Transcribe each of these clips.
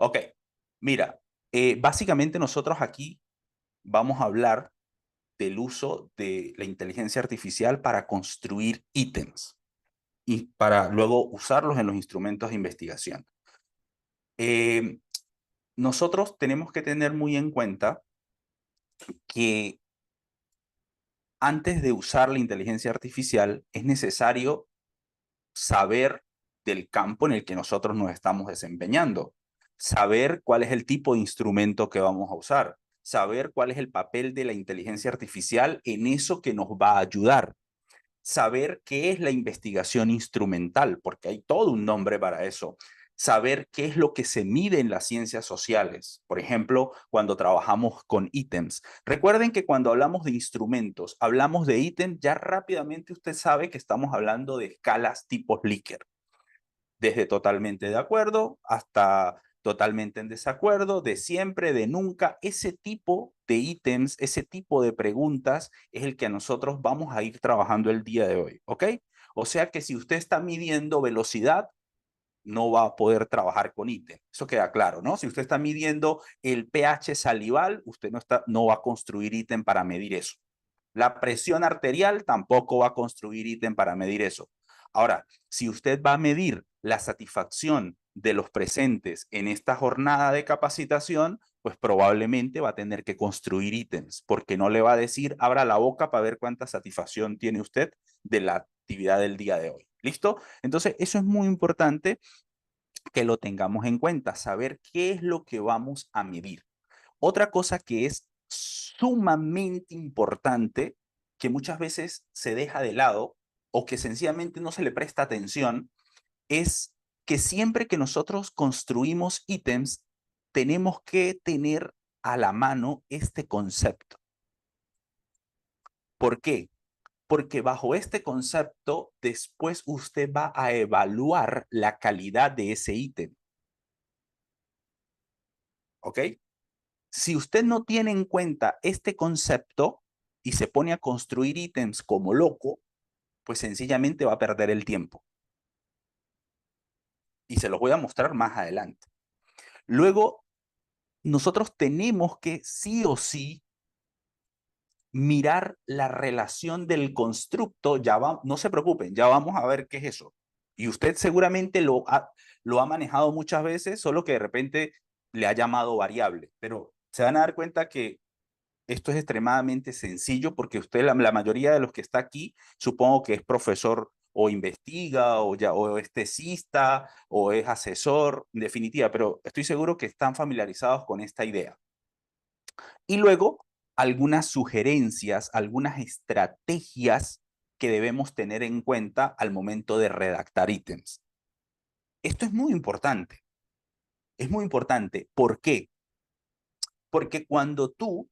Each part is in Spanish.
Ok, mira, básicamente nosotros aquí vamos a hablar del uso de la inteligencia artificial para construir ítems y para luego usarlos en los instrumentos de investigación. Eh, Nosotros tenemos que tener muy en cuenta que antes de usar la inteligencia artificial es necesario saber del campo en el que nosotros nos estamos desempeñando, saber cuál es el tipo de instrumento que vamos a usar, saber cuál es el papel de la inteligencia artificial en eso que nos va a ayudar, saber qué es la investigación instrumental, porque hay todo un nombre para eso. Saber qué es lo que se mide en las ciencias sociales, por ejemplo, cuando trabajamos con ítems. Recuerden que cuando hablamos de instrumentos, hablamos de ítem, ya rápidamente usted sabe que estamos hablando de escalas tipo Likert, desde totalmente de acuerdo hasta totalmente en desacuerdo, de siempre, de nunca. Ese tipo de ítems, ese tipo de preguntas es el que a nosotros vamos a ir trabajando el día de hoy, ¿ok? O sea que si usted está midiendo velocidad, no va a poder trabajar con ítem. Eso queda claro, ¿no? Si usted está midiendo el pH salival, usted no va a construir ítem para medir eso. La presión arterial tampoco va a construir ítem para medir eso. Ahora, si usted va a medir la satisfacción de los presentes en esta jornada de capacitación, pues probablemente va a tener que construir ítems, porque no le va a decir, abra la boca para ver cuánta satisfacción tiene usted de la actividad del día de hoy. ¿Listo? Entonces, eso es muy importante que lo tengamos en cuenta, saber qué es lo que vamos a medir. Otra cosa que es sumamente importante, que muchas veces se deja de lado o que sencillamente no se le presta atención, es que siempre que nosotros construimos ítems, tenemos que tener a la mano este concepto. ¿Por qué? Porque bajo este concepto, después usted va a evaluar la calidad de ese ítem. ¿Ok? Si usted no tiene en cuenta este concepto y se pone a construir ítems como loco, pues sencillamente va a perder el tiempo. Y se los voy a mostrar más adelante. Luego, nosotros tenemos que sí o sí mirar la relación del constructo. No se preocupen, ya vamos a ver qué es eso. Y usted seguramente lo ha manejado muchas veces, solo que de repente le ha llamado variable. Pero se van a dar cuenta que esto es extremadamente sencillo porque usted, la mayoría de los que está aquí, supongo que es profesor o investiga o es tesista o es asesor, en definitiva, pero estoy seguro que están familiarizados con esta idea. Y luego, algunas sugerencias, algunas estrategias que debemos tener en cuenta al momento de redactar ítems. Esto es muy importante. Es muy importante. ¿Por qué? Porque cuando tú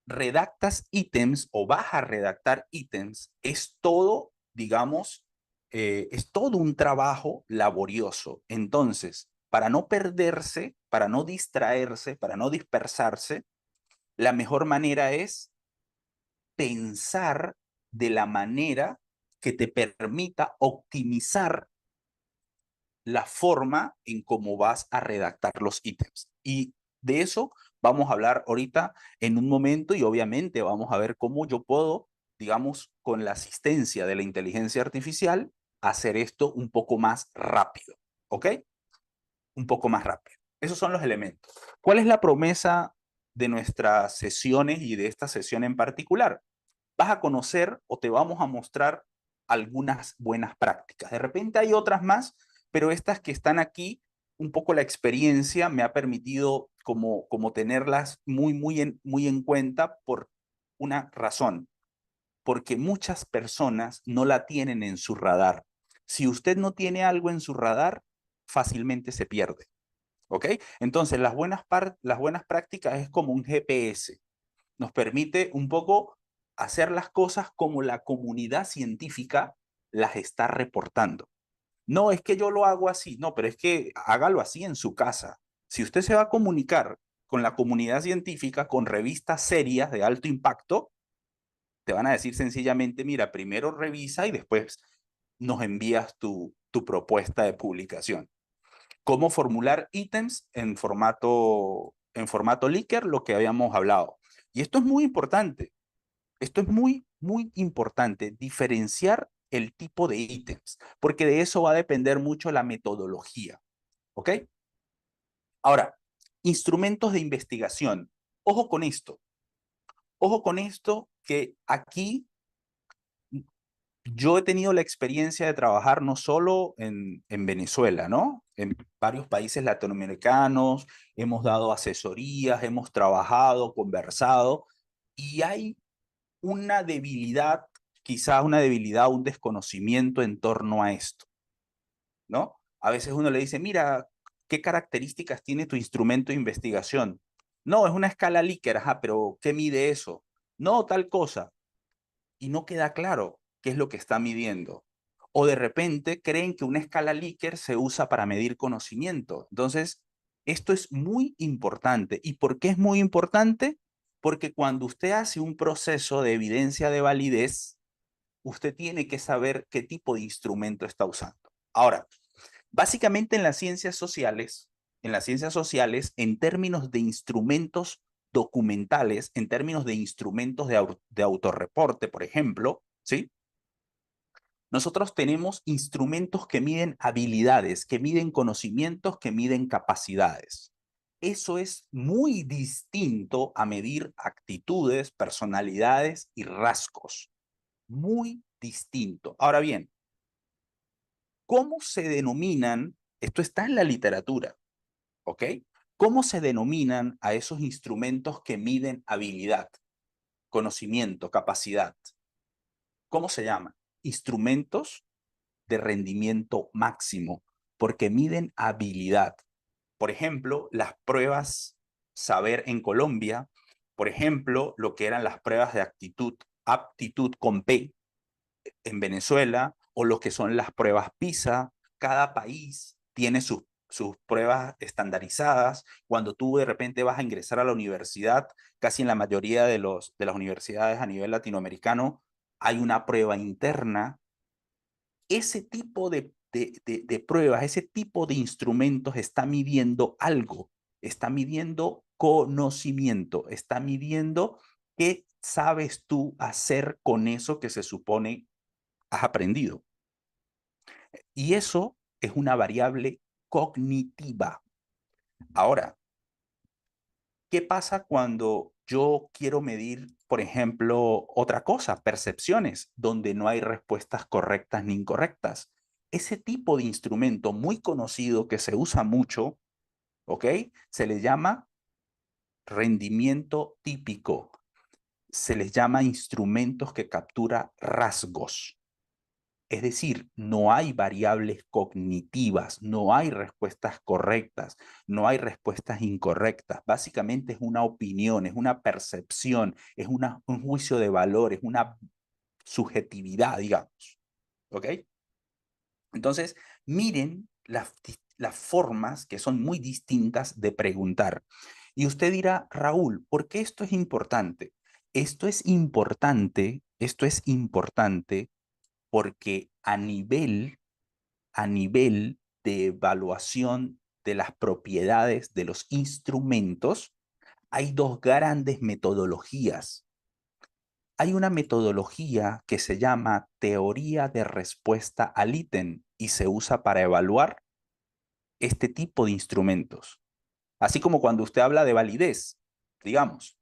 redactas ítems o vas a redactar ítems, es todo, digamos, es todo un trabajo laborioso. Entonces, para no perderse, para no distraerse, para no dispersarse, la mejor manera es pensar de la manera que te permita optimizar la forma en cómo vas a redactar los ítems. Y de eso vamos a hablar ahorita en un momento y obviamente vamos a ver cómo yo puedo, digamos, con la asistencia de la inteligencia artificial, hacer esto un poco más rápido. ¿Ok? Un poco más rápido. Esos son los elementos. ¿Cuál es la promesa de nuestras sesiones y de esta sesión en particular? Vas a conocer o te vamos a mostrar algunas buenas prácticas. De repente hay otras más, pero estas que están aquí, un poco la experiencia me ha permitido como tenerlas muy en cuenta por una razón, porque muchas personas no la tienen en su radar. Si usted no tiene algo en su radar, fácilmente se pierde. ¿Ok? Entonces, las buenas prácticas es como un GPS, nos permite un poco hacer las cosas como la comunidad científica las está reportando. No es que yo lo hago así, no, pero es que hágalo así en su casa. Si usted se va a comunicar con la comunidad científica, con revistas serias de alto impacto, te van a decir sencillamente, mira, primero revisa y después nos envías tu propuesta de publicación. cómo formular ítems en formato Likert, lo que habíamos hablado. Y esto es muy importante. Esto es muy, muy importante, diferenciar el tipo de ítems, porque de eso va a depender mucho la metodología. ¿Ok? Ahora, instrumentos de investigación. Ojo con esto. Ojo con esto, que aquí yo he tenido la experiencia de trabajar no solo en Venezuela, ¿no? En varios países latinoamericanos, hemos dado asesorías, hemos trabajado, conversado, y hay una debilidad, quizás una debilidad, un desconocimiento en torno a esto, ¿no? A veces uno le dice, mira, ¿qué características tiene tu instrumento de investigación? No, es una escala Likert, ajá, pero ¿qué mide eso? No, tal cosa. Y no queda claro qué es lo que está midiendo. O de repente creen que una escala Likert se usa para medir conocimiento. Entonces, esto es muy importante. ¿Y por qué es muy importante? Porque cuando usted hace un proceso de evidencia de validez, usted tiene que saber qué tipo de instrumento está usando. Ahora, básicamente en las ciencias sociales, en términos de instrumentos documentales, en términos de instrumentos de autorreporte, por ejemplo, ¿sí? Nosotros tenemos instrumentos que miden habilidades, que miden conocimientos, que miden capacidades. Eso es muy distinto a medir actitudes, personalidades y rasgos. Muy distinto. Ahora bien, ¿cómo se denominan? Esto está en la literatura, ¿ok? ¿Cómo se denominan a esos instrumentos que miden habilidad, conocimiento, capacidad? ¿Cómo se llaman? Instrumentos de rendimiento máximo, porque miden habilidad. Por ejemplo, las pruebas saber en Colombia, por ejemplo, lo que eran las pruebas de aptitud con P en Venezuela, o lo que son las pruebas PISA. Cada país tiene sus pruebas estandarizadas. Cuando tú de repente vas a ingresar a la universidad, casi en la mayoría de las universidades a nivel latinoamericano, hay una prueba interna. Ese tipo de pruebas, ese tipo de instrumentos está midiendo algo, está midiendo conocimiento, está midiendo qué sabes tú hacer con eso que se supone has aprendido. Y eso es una variable cognitiva. Ahora, ¿qué pasa cuando yo quiero medir, por ejemplo, otra cosa, percepciones, donde no hay respuestas correctas ni incorrectas? Ese tipo de instrumento muy conocido que se usa mucho, ¿ok? Se le llama rendimiento típico. Se les llama instrumentos que captura rasgos. Es decir, no hay variables cognitivas, no hay respuestas correctas, no hay respuestas incorrectas. Básicamente es una opinión, es una percepción, es un juicio de valor, es una subjetividad, digamos. ¿Ok? Entonces, miren las formas que son muy distintas de preguntar. Y usted dirá, Raúl, ¿por qué esto es importante? Esto es importante porque a nivel de evaluación de las propiedades de los instrumentos, hay dos grandes metodologías. Hay una metodología que se llama teoría de respuesta al ítem y se usa para evaluar este tipo de instrumentos. Así como cuando usted habla de validez, digamos,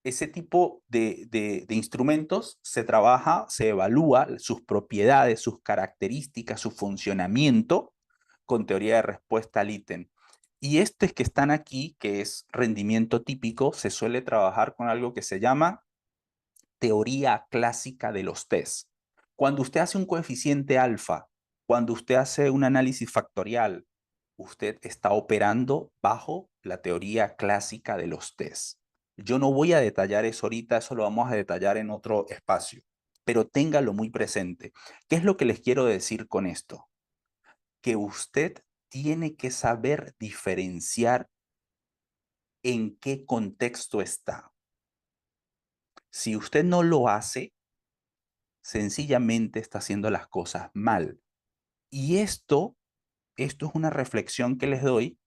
ese tipo de instrumentos se trabaja, se evalúa sus propiedades, sus características, su funcionamiento con teoría de respuesta al ítem. Y estos que están aquí, que es rendimiento típico, se suele trabajar con algo que se llama teoría clásica de los test. Cuando usted hace un coeficiente alfa, cuando usted hace un análisis factorial, usted está operando bajo la teoría clásica de los test. Yo no voy a detallar eso ahorita, eso lo vamos a detallar en otro espacio, pero téngalo muy presente. ¿Qué es lo que les quiero decir con esto? Que usted tiene que saber diferenciar en qué contexto está. Si usted no lo hace, sencillamente está haciendo las cosas mal. Y esto esto es una reflexión que les doy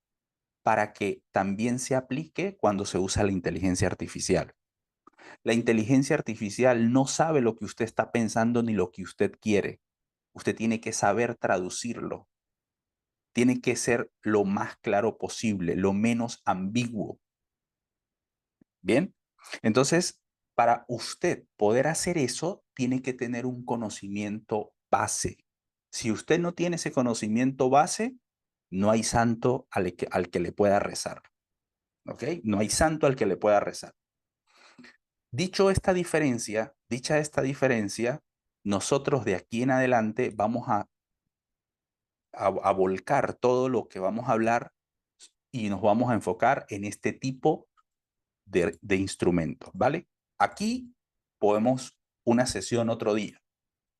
para que también se aplique cuando se usa la inteligencia artificial. La inteligencia artificial no sabe lo que usted está pensando ni lo que usted quiere. Usted tiene que saber traducirlo. Tiene que ser lo más claro posible, lo menos ambiguo. ¿Bien? Entonces, para usted poder hacer eso, tiene que tener un conocimiento base. Si usted no tiene ese conocimiento base, no hay santo al que le pueda rezar. ¿Ok? No hay santo al que le pueda rezar. Dicha esta diferencia, nosotros de aquí en adelante vamos a volcar todo lo que vamos a hablar y nos vamos a enfocar en este tipo de instrumentos, ¿vale? Aquí podemos una sesión otro día.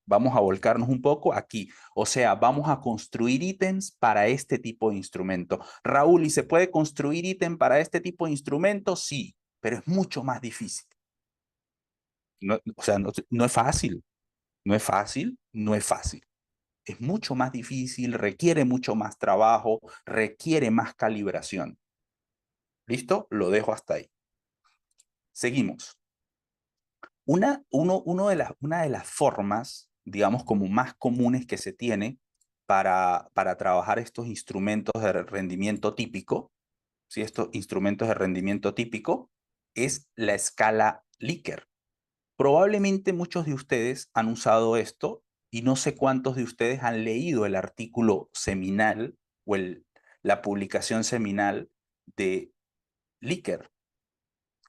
Vamos a volcarnos un poco aquí. O sea, vamos a construir ítems para este tipo de instrumento. Raúl, ¿y se puede construir ítem para este tipo de instrumento? Sí, pero es mucho más difícil. No, o sea, no es fácil. No es fácil, no es fácil. Es mucho más difícil, requiere mucho más trabajo, requiere más calibración. ¿Listo? Lo dejo hasta ahí. Seguimos. Una de las formas, digamos, como más comunes que se tiene para trabajar estos instrumentos de rendimiento típico, ¿sí? Estos instrumentos de rendimiento típico, es la escala Likert. Probablemente muchos de ustedes han usado esto y no sé cuántos de ustedes han leído el artículo seminal o la publicación seminal de Likert,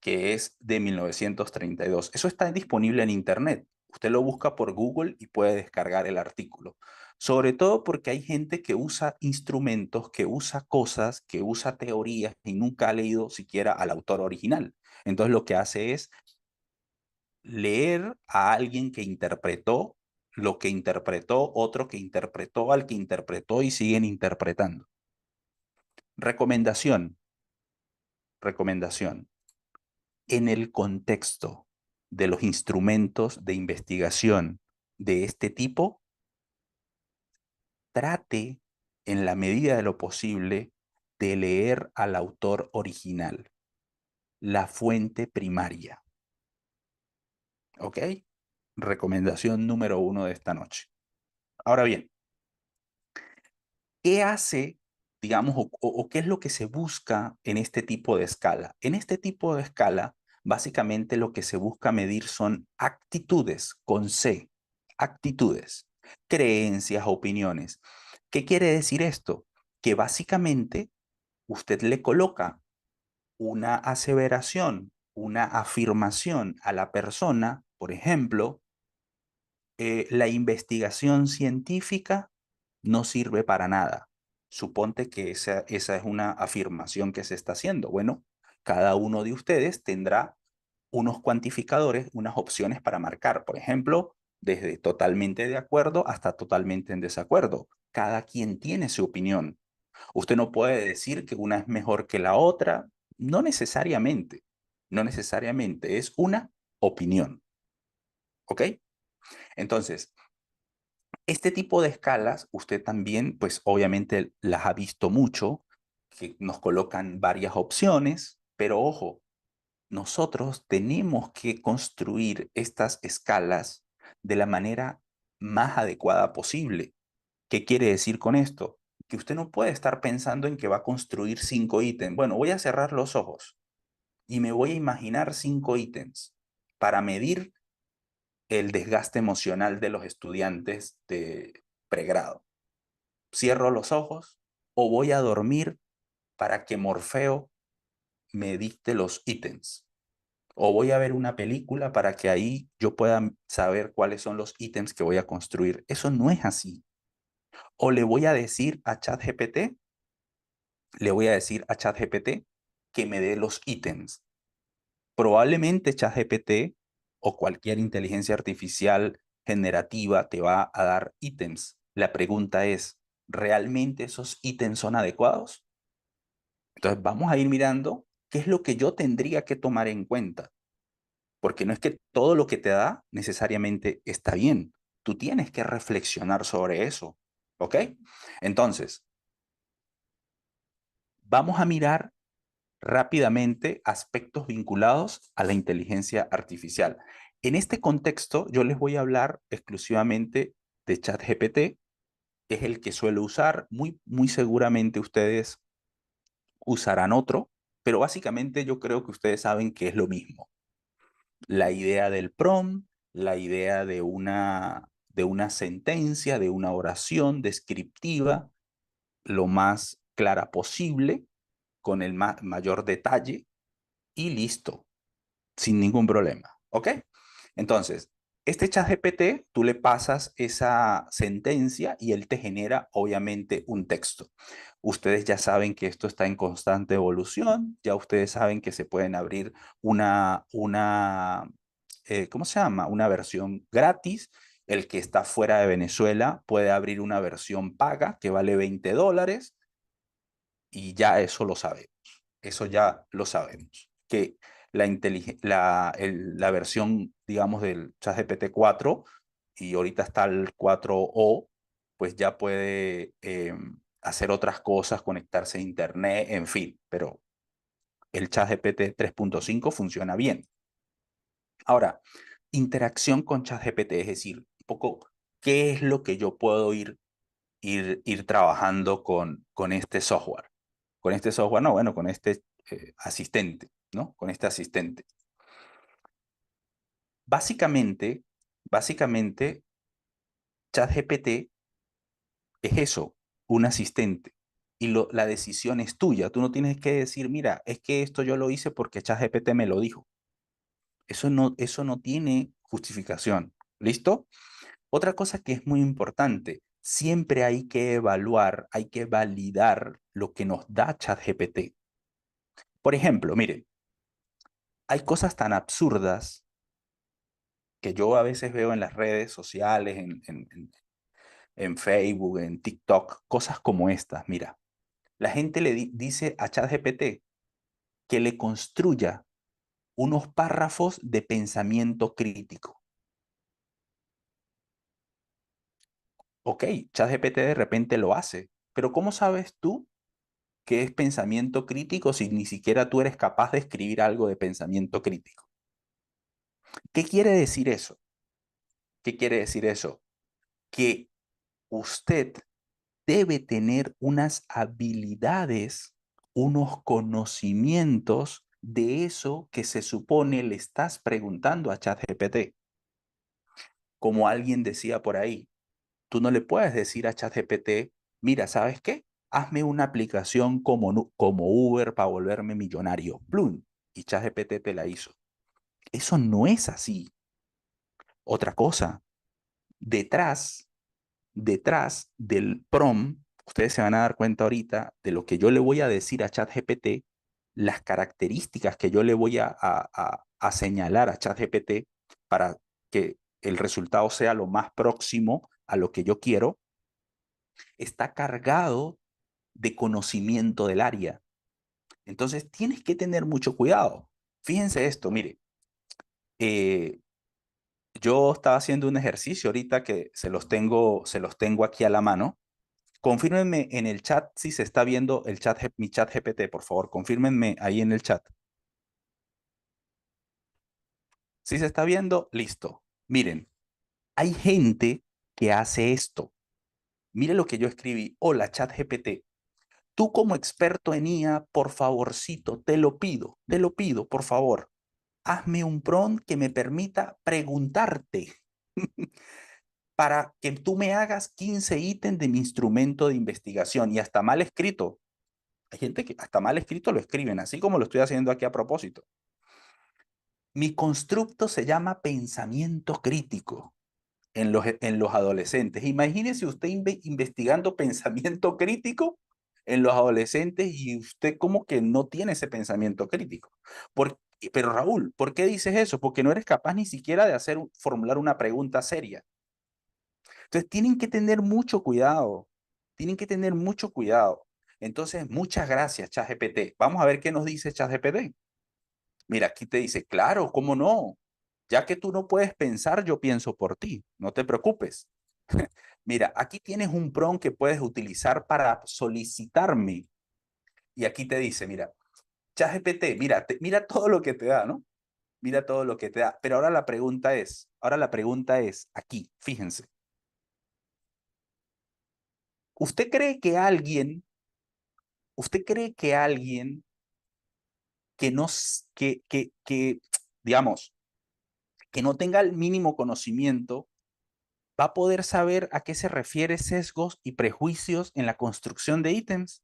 que es de 1932. Eso está disponible en Internet. Usted lo busca por Google y puede descargar el artículo. Sobre todo porque hay gente que usa instrumentos, que usa cosas, que usa teorías y nunca ha leído siquiera al autor original. Entonces lo que hace es leer a alguien que interpretó lo que interpretó otro que interpretó al que interpretó y siguen interpretando. Recomendación, recomendación. En el contexto de los instrumentos de investigación de este tipo, trate en la medida de lo posible de leer al autor original, la fuente primaria. ¿Ok? Recomendación número 1 de esta noche. Ahora bien, ¿qué hace, digamos, o qué es lo que se busca en este tipo de escala? En este tipo de escala, básicamente lo que se busca medir son actitudes con C, actitudes, creencias, opiniones. ¿Qué quiere decir esto? Que básicamente usted le coloca una aseveración, una afirmación a la persona, por ejemplo, la investigación científica no sirve para nada. Suponte que esa es una afirmación que se está haciendo. Bueno, cada uno de ustedes tendrá unos cuantificadores, unas opciones para marcar. Por ejemplo, desde totalmente de acuerdo hasta totalmente en desacuerdo. Cada quien tiene su opinión. Usted no puede decir que una es mejor que la otra. No necesariamente. No necesariamente. Es una opinión. ¿Ok? Entonces, este tipo de escalas, usted también, pues obviamente las ha visto mucho, que nos colocan varias opciones, pero ojo, nosotros tenemos que construir estas escalas de la manera más adecuada posible. ¿Qué quiere decir con esto? Que usted no puede estar pensando en que va a construir 5 ítems. Bueno, voy a cerrar los ojos y me voy a imaginar 5 ítems para medir el desgaste emocional de los estudiantes de pregrado. Cierro los ojos o voy a dormir para que Morfeo me dicte los ítems. O voy a ver una película para que ahí yo pueda saber cuáles son los ítems que voy a construir. Eso no es así. O le voy a decir a ChatGPT, le voy a decir a ChatGPT que me dé los ítems. Probablemente ChatGPT o cualquier inteligencia artificial generativa te va a dar ítems. La pregunta es, ¿realmente esos ítems son adecuados? Entonces vamos a ir mirando qué es lo que yo tendría que tomar en cuenta, porque no es que todo lo que te da necesariamente está bien. Tú tienes que reflexionar sobre eso, ¿ok? Entonces, Vamos a mirar rápidamente aspectos vinculados a la inteligencia artificial. En este contexto, yo les voy a hablar exclusivamente de ChatGPT, es el que suelo usar. Muy seguramente ustedes usarán otro, pero básicamente yo creo que ustedes saben que es lo mismo. La idea del prompt, la idea de una sentencia, de una oración descriptiva, lo más clara posible, con el mayor detalle y listo, sin ningún problema. ¿Ok? Entonces, este ChatGPT, tú le pasas esa sentencia y él te genera, obviamente, un texto. Ustedes ya saben que esto está en constante evolución, ya ustedes saben que se pueden abrir ¿cómo se llama? Una versión gratis. El que está fuera de Venezuela puede abrir una versión paga que vale $20 y ya eso lo sabemos. Eso ya lo sabemos. Que la versión, digamos, del ChatGPT 4 y ahorita está el 4O, pues ya puede hacer otras cosas, conectarse a internet, en fin, pero el ChatGPT 3.5 funciona bien. Ahora, interacción con ChatGPT, es decir, un poco qué es lo que yo puedo ir trabajando con este software. Con este software, no, bueno, con este asistente, ¿no? Con este asistente. Básicamente, ChatGPT es eso, un asistente. Y la decisión es tuya. Tú no tienes que decir, mira, es que esto yo lo hice porque ChatGPT me lo dijo. Eso no tiene justificación. ¿Listo? Otra cosa que es muy importante, siempre hay que evaluar, hay que validar lo que nos da ChatGPT. Por ejemplo, miren, hay cosas tan absurdas que yo a veces veo en las redes sociales, en Facebook, en TikTok, cosas como estas. Mira, la gente le dice a ChatGPT que le construya unos párrafos de pensamiento crítico. Ok, ChatGPT de repente lo hace, pero ¿cómo sabes tú qué es pensamiento crítico si ni siquiera tú eres capaz de escribir algo de pensamiento crítico? ¿Qué quiere decir eso? ¿Qué quiere decir eso? Que usted debe tener unas habilidades, unos conocimientos de eso que se supone le estás preguntando a ChatGPT. Como alguien decía por ahí, tú no le puedes decir a ChatGPT, mira, ¿sabes qué? Hazme una aplicación como Uber para volverme millonario. Plum. Y ChatGPT te la hizo. Eso no es así. Otra cosa, detrás del prompt, ustedes se van a dar cuenta ahorita de lo que yo le voy a decir a ChatGPT, las características que yo le voy a señalar a ChatGPT para que el resultado sea lo más próximo a lo que yo quiero, está cargado de conocimiento del área. Entonces tienes que tener mucho cuidado. Fíjense esto, mire, eh, yo estaba haciendo un ejercicio ahorita que se los tengo aquí a la mano. Confírmenme en el chat si se está viendo mi chat GPT, por favor. Confírmenme ahí en el chat. Si se está viendo, listo. Miren, hay gente que hace esto. Mire lo que yo escribí. Hola, chat GPT. Tú como experto en IA, por favorcito, te lo pido, por favor. Hazme un prompt que me permita preguntarte para que tú me hagas 15 ítems de mi instrumento de investigación y hasta mal escrito. Hay gente que hasta mal escrito lo escriben, así como lo estoy haciendo aquí a propósito. Mi constructo se llama pensamiento crítico en los adolescentes. Imagínese usted investigando pensamiento crítico en los adolescentes y usted como que no tiene ese pensamiento crítico. Por, pero Raúl, ¿por qué dices eso? Porque no eres capaz ni siquiera de formular una pregunta seria. Entonces tienen que tener mucho cuidado, tienen que tener mucho cuidado. Entonces, muchas gracias, ChatGPT. Vamos a ver qué nos dice ChatGPT. Mira, aquí te dice, claro, ¿cómo no? Ya que tú no puedes pensar, yo pienso por ti. No te preocupes. Mira, aquí tienes un prompt que puedes utilizar para solicitarme Y aquí te dice, mira, ChatGPT, mira, mira todo lo que te da, ¿no? Mira todo lo que te da. Pero ahora la pregunta es aquí, fíjense. ¿Usted cree que alguien que no, digamos, que no tenga el mínimo conocimiento va a poder saber a qué se refiere sesgos y prejuicios en la construcción de ítems?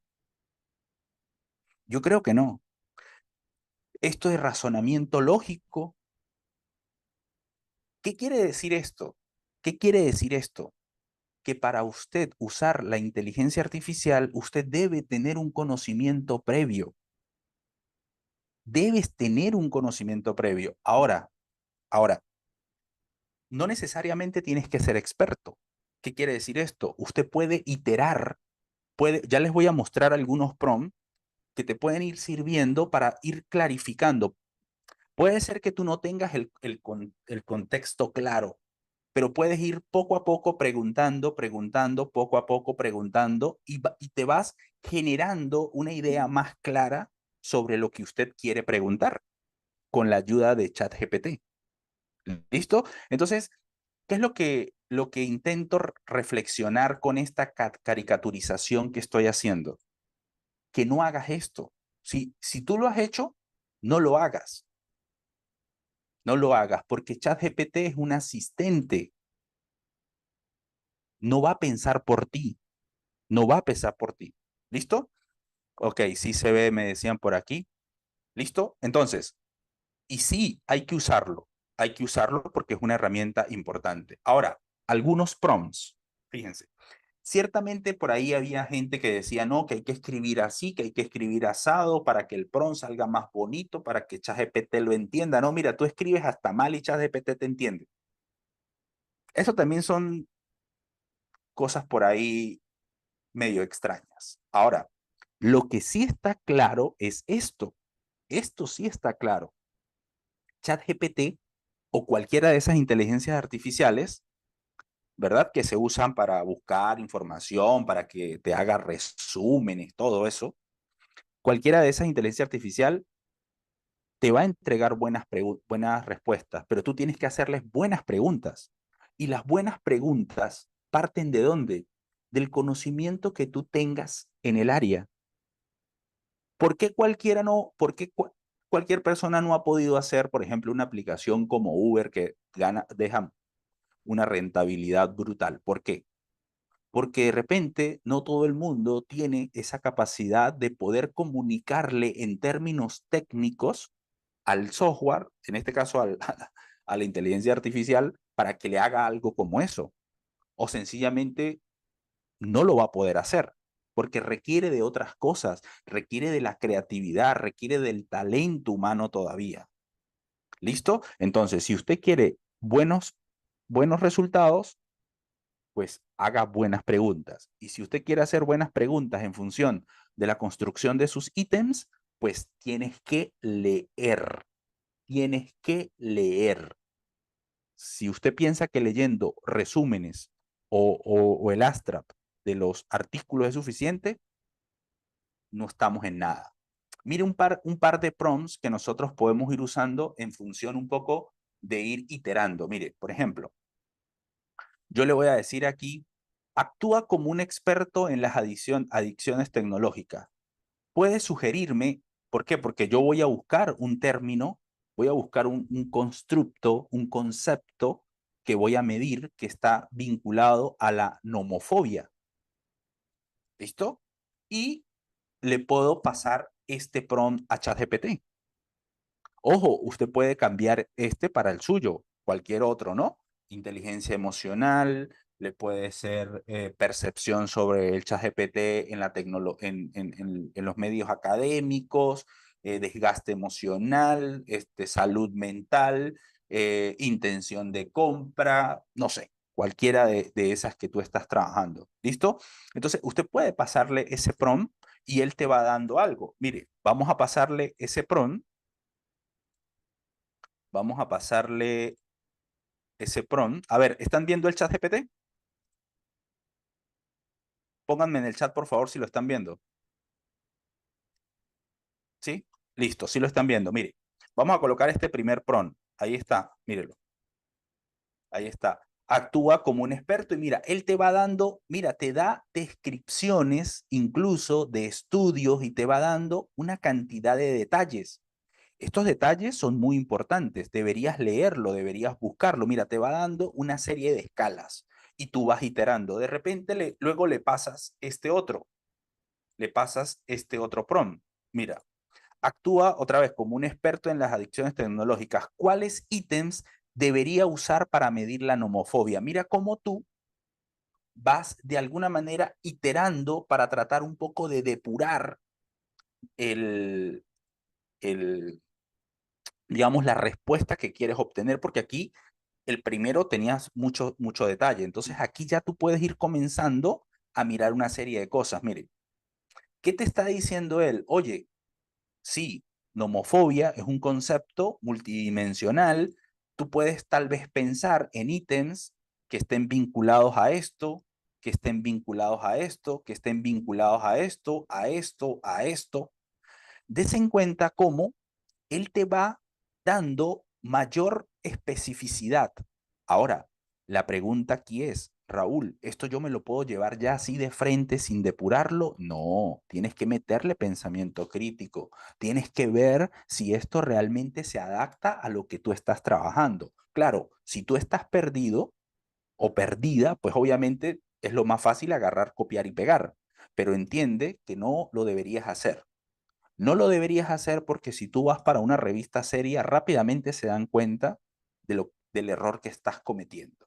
Yo creo que no. Esto es razonamiento lógico. ¿Qué quiere decir esto? ¿Qué quiere decir esto? Que para usted usar la inteligencia artificial, usted debe tener un conocimiento previo. Debes tener un conocimiento previo. Ahora, no necesariamente tienes que ser experto. ¿Qué quiere decir esto? Usted puede iterar, ya les voy a mostrar algunos prompts que te pueden ir sirviendo para ir clarificando. Puede ser que tú no tengas el contexto claro, pero puedes ir poco a poco preguntando, poco a poco preguntando y te vas generando una idea más clara sobre lo que usted quiere preguntar con la ayuda de ChatGPT. ¿Listo? Entonces, ¿qué es lo que intento reflexionar con esta caricaturización que estoy haciendo? Que no hagas esto. Si tú lo has hecho, no lo hagas. No lo hagas porque ChatGPT es un asistente. No va a pensar por ti. No va a pensar por ti. ¿Listo? Ok, sí se ve, me decían por aquí. ¿Listo? Entonces, y sí, hay que usarlo. Hay que usarlo porque es una herramienta importante. Ahora, algunos prompts. Fíjense. Ciertamente por ahí había gente que decía, no, que hay que escribir así, que hay que escribir asado para que el prompt salga más bonito, para que ChatGPT lo entienda. No, mira, tú escribes hasta mal y ChatGPT te entiende. Eso también son cosas por ahí medio extrañas. Ahora, lo que sí está claro es esto. Esto sí está claro. ChatGPT o cualquiera de esas inteligencias artificiales, ¿verdad? Que se usan para buscar información, para que te haga resúmenes, todo eso. Cualquiera de esas inteligencias artificial te va a entregar buenas respuestas, pero tú tienes que hacerles buenas preguntas. Y las buenas preguntas parten de dónde? Del conocimiento que tú tengas en el área. ¿Por qué cualquier persona no ha podido hacer, por ejemplo, una aplicación como Uber que deja una rentabilidad brutal? ¿Por qué? Porque de repente no todo el mundo tiene esa capacidad de poder comunicarle en términos técnicos al software, en este caso a la inteligencia artificial, para que le haga algo como eso. O sencillamente no lo va a poder hacer, porque requiere de otras cosas, requiere de la creatividad, requiere del talento humano todavía. ¿Listo? Entonces, si usted quiere buenos resultados, pues haga buenas preguntas. Y si usted quiere hacer buenas preguntas en función de la construcción de sus ítems, pues tienes que leer. Tienes que leer. Si usted piensa que leyendo resúmenes o el abstract de los artículos es suficiente, no estamos en nada. Mire un par de prompts que nosotros podemos ir usando en función un poco de ir iterando. Mire, por ejemplo, yo le voy a decir aquí, actúa como un experto en las adicciones tecnológicas. Puede sugerirme, ¿por qué? Porque yo voy a buscar un término, voy a buscar un constructo, un concepto que voy a medir que está vinculado a la nomofobia. ¿Listo? Y le puedo pasar este prompt a ChatGPT. Ojo, usted puede cambiar este para el suyo, cualquier otro, ¿no? Inteligencia emocional, le puede ser percepción sobre el ChatGPT en los medios académicos, desgaste emocional, salud mental, intención de compra, no sé, cualquiera de esas que tú estás trabajando. ¿Listo? Entonces, usted puede pasarle ese prompt y él te va dando algo. Mire, vamos a pasarle ese prompt. Vamos a pasarle ese prompt. A ver, ¿están viendo el chat GPT? Pónganme en el chat, por favor, si lo están viendo. ¿Sí? Listo, sí lo están viendo. Mire, vamos a colocar este primer prompt. Ahí está, mírelo. Ahí está. Actúa como un experto y mira, él te va dando, mira, te da descripciones incluso de estudios y te va dando una cantidad de detalles. Estos detalles son muy importantes, deberías leerlo, deberías buscarlo. Mira, te va dando una serie de escalas y tú vas iterando. De repente luego le pasas este otro prompt. Mira, actúa otra vez como un experto en las adicciones tecnológicas. ¿Cuáles ítems debería usar para medir la nomofobia? Mira cómo tú vas de alguna manera iterando para tratar un poco de depurar el, el digamos, la respuesta que quieres obtener, porque aquí el primero tenías mucho detalle. Entonces aquí ya tú puedes ir comenzando a mirar una serie de cosas. Mire, ¿qué te está diciendo él? Oye, sí, nomofobia es un concepto multidimensional. Tú puedes tal vez pensar en ítems que estén vinculados a esto, que estén vinculados a esto, que estén vinculados a esto, a esto, a esto. Des en cuenta cómo él te va dando mayor especificidad. Ahora, la pregunta aquí es, Raúl, ¿esto yo me lo puedo llevar ya así de frente sin depurarlo? No, tienes que meterle pensamiento crítico, tienes que ver si esto realmente se adapta a lo que tú estás trabajando. Claro, si tú estás perdido o perdida, pues obviamente es lo más fácil agarrar, copiar y pegar, pero entiende que no lo deberías hacer. No lo deberías hacer porque si tú vas para una revista seria, rápidamente se dan cuenta del error que estás cometiendo.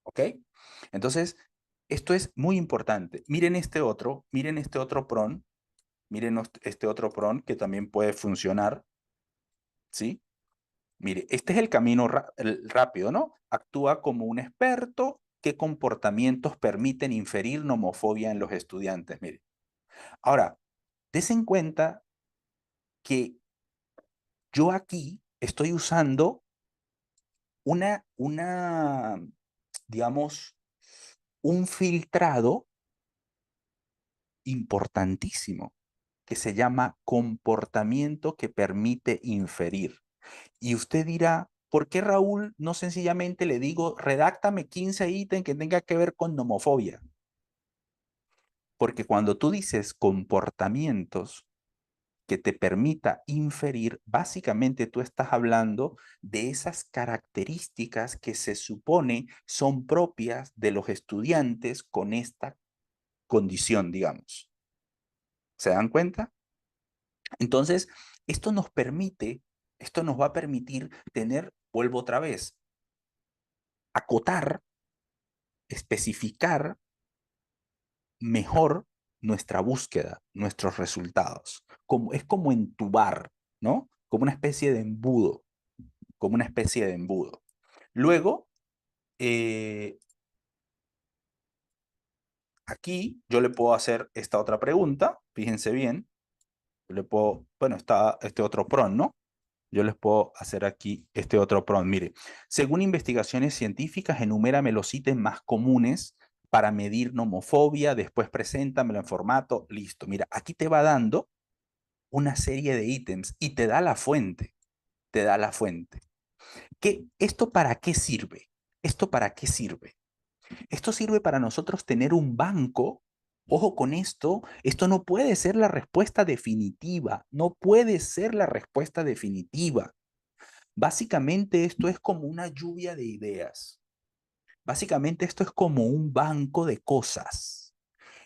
¿Ok? Entonces, esto es muy importante. Miren este otro PRON, miren este otro PRON que también puede funcionar. ¿Sí? Mire, este es el camino rápido, ¿no? Actúa como un experto. ¿Qué comportamientos permiten inferir nomofobia en los estudiantes? Mire. Ahora, des en cuenta que yo aquí estoy usando una, digamos, un filtrado importantísimo que se llama comportamiento que permite inferir. Y usted dirá, ¿por qué Raúl no sencillamente le digo, redáctame 15 ítems que tenga que ver con nomofobia? Porque cuando tú dices comportamientos, que te permita inferir, básicamente tú estás hablando de esas características que se supone son propias de los estudiantes con esta condición, digamos. ¿Se dan cuenta? Entonces, esto nos permite, esto nos va a permitir tener, vuelvo otra vez, acotar, especificar mejor nuestra búsqueda, nuestros resultados. Es como entubar, ¿no? Como una especie de embudo, como una especie de embudo. Luego, eh, aquí yo le puedo hacer esta otra pregunta, fíjense bien, yo le puedo, bueno, está este otro prompt, ¿no? Yo les puedo hacer aquí este otro prompt. Mire, según investigaciones científicas, enumérame los ítems más comunes para medir nomofobia, después preséntamelo en formato, listo. Mira, aquí te va dando una serie de ítems y te da la fuente, te da la fuente. ¿Esto para qué sirve? ¿Esto para qué sirve? Esto sirve para nosotros tener un banco. Ojo con esto no puede ser la respuesta definitiva, no puede ser la respuesta definitiva. Básicamente esto es como una lluvia de ideas. Básicamente esto es como un banco de cosas.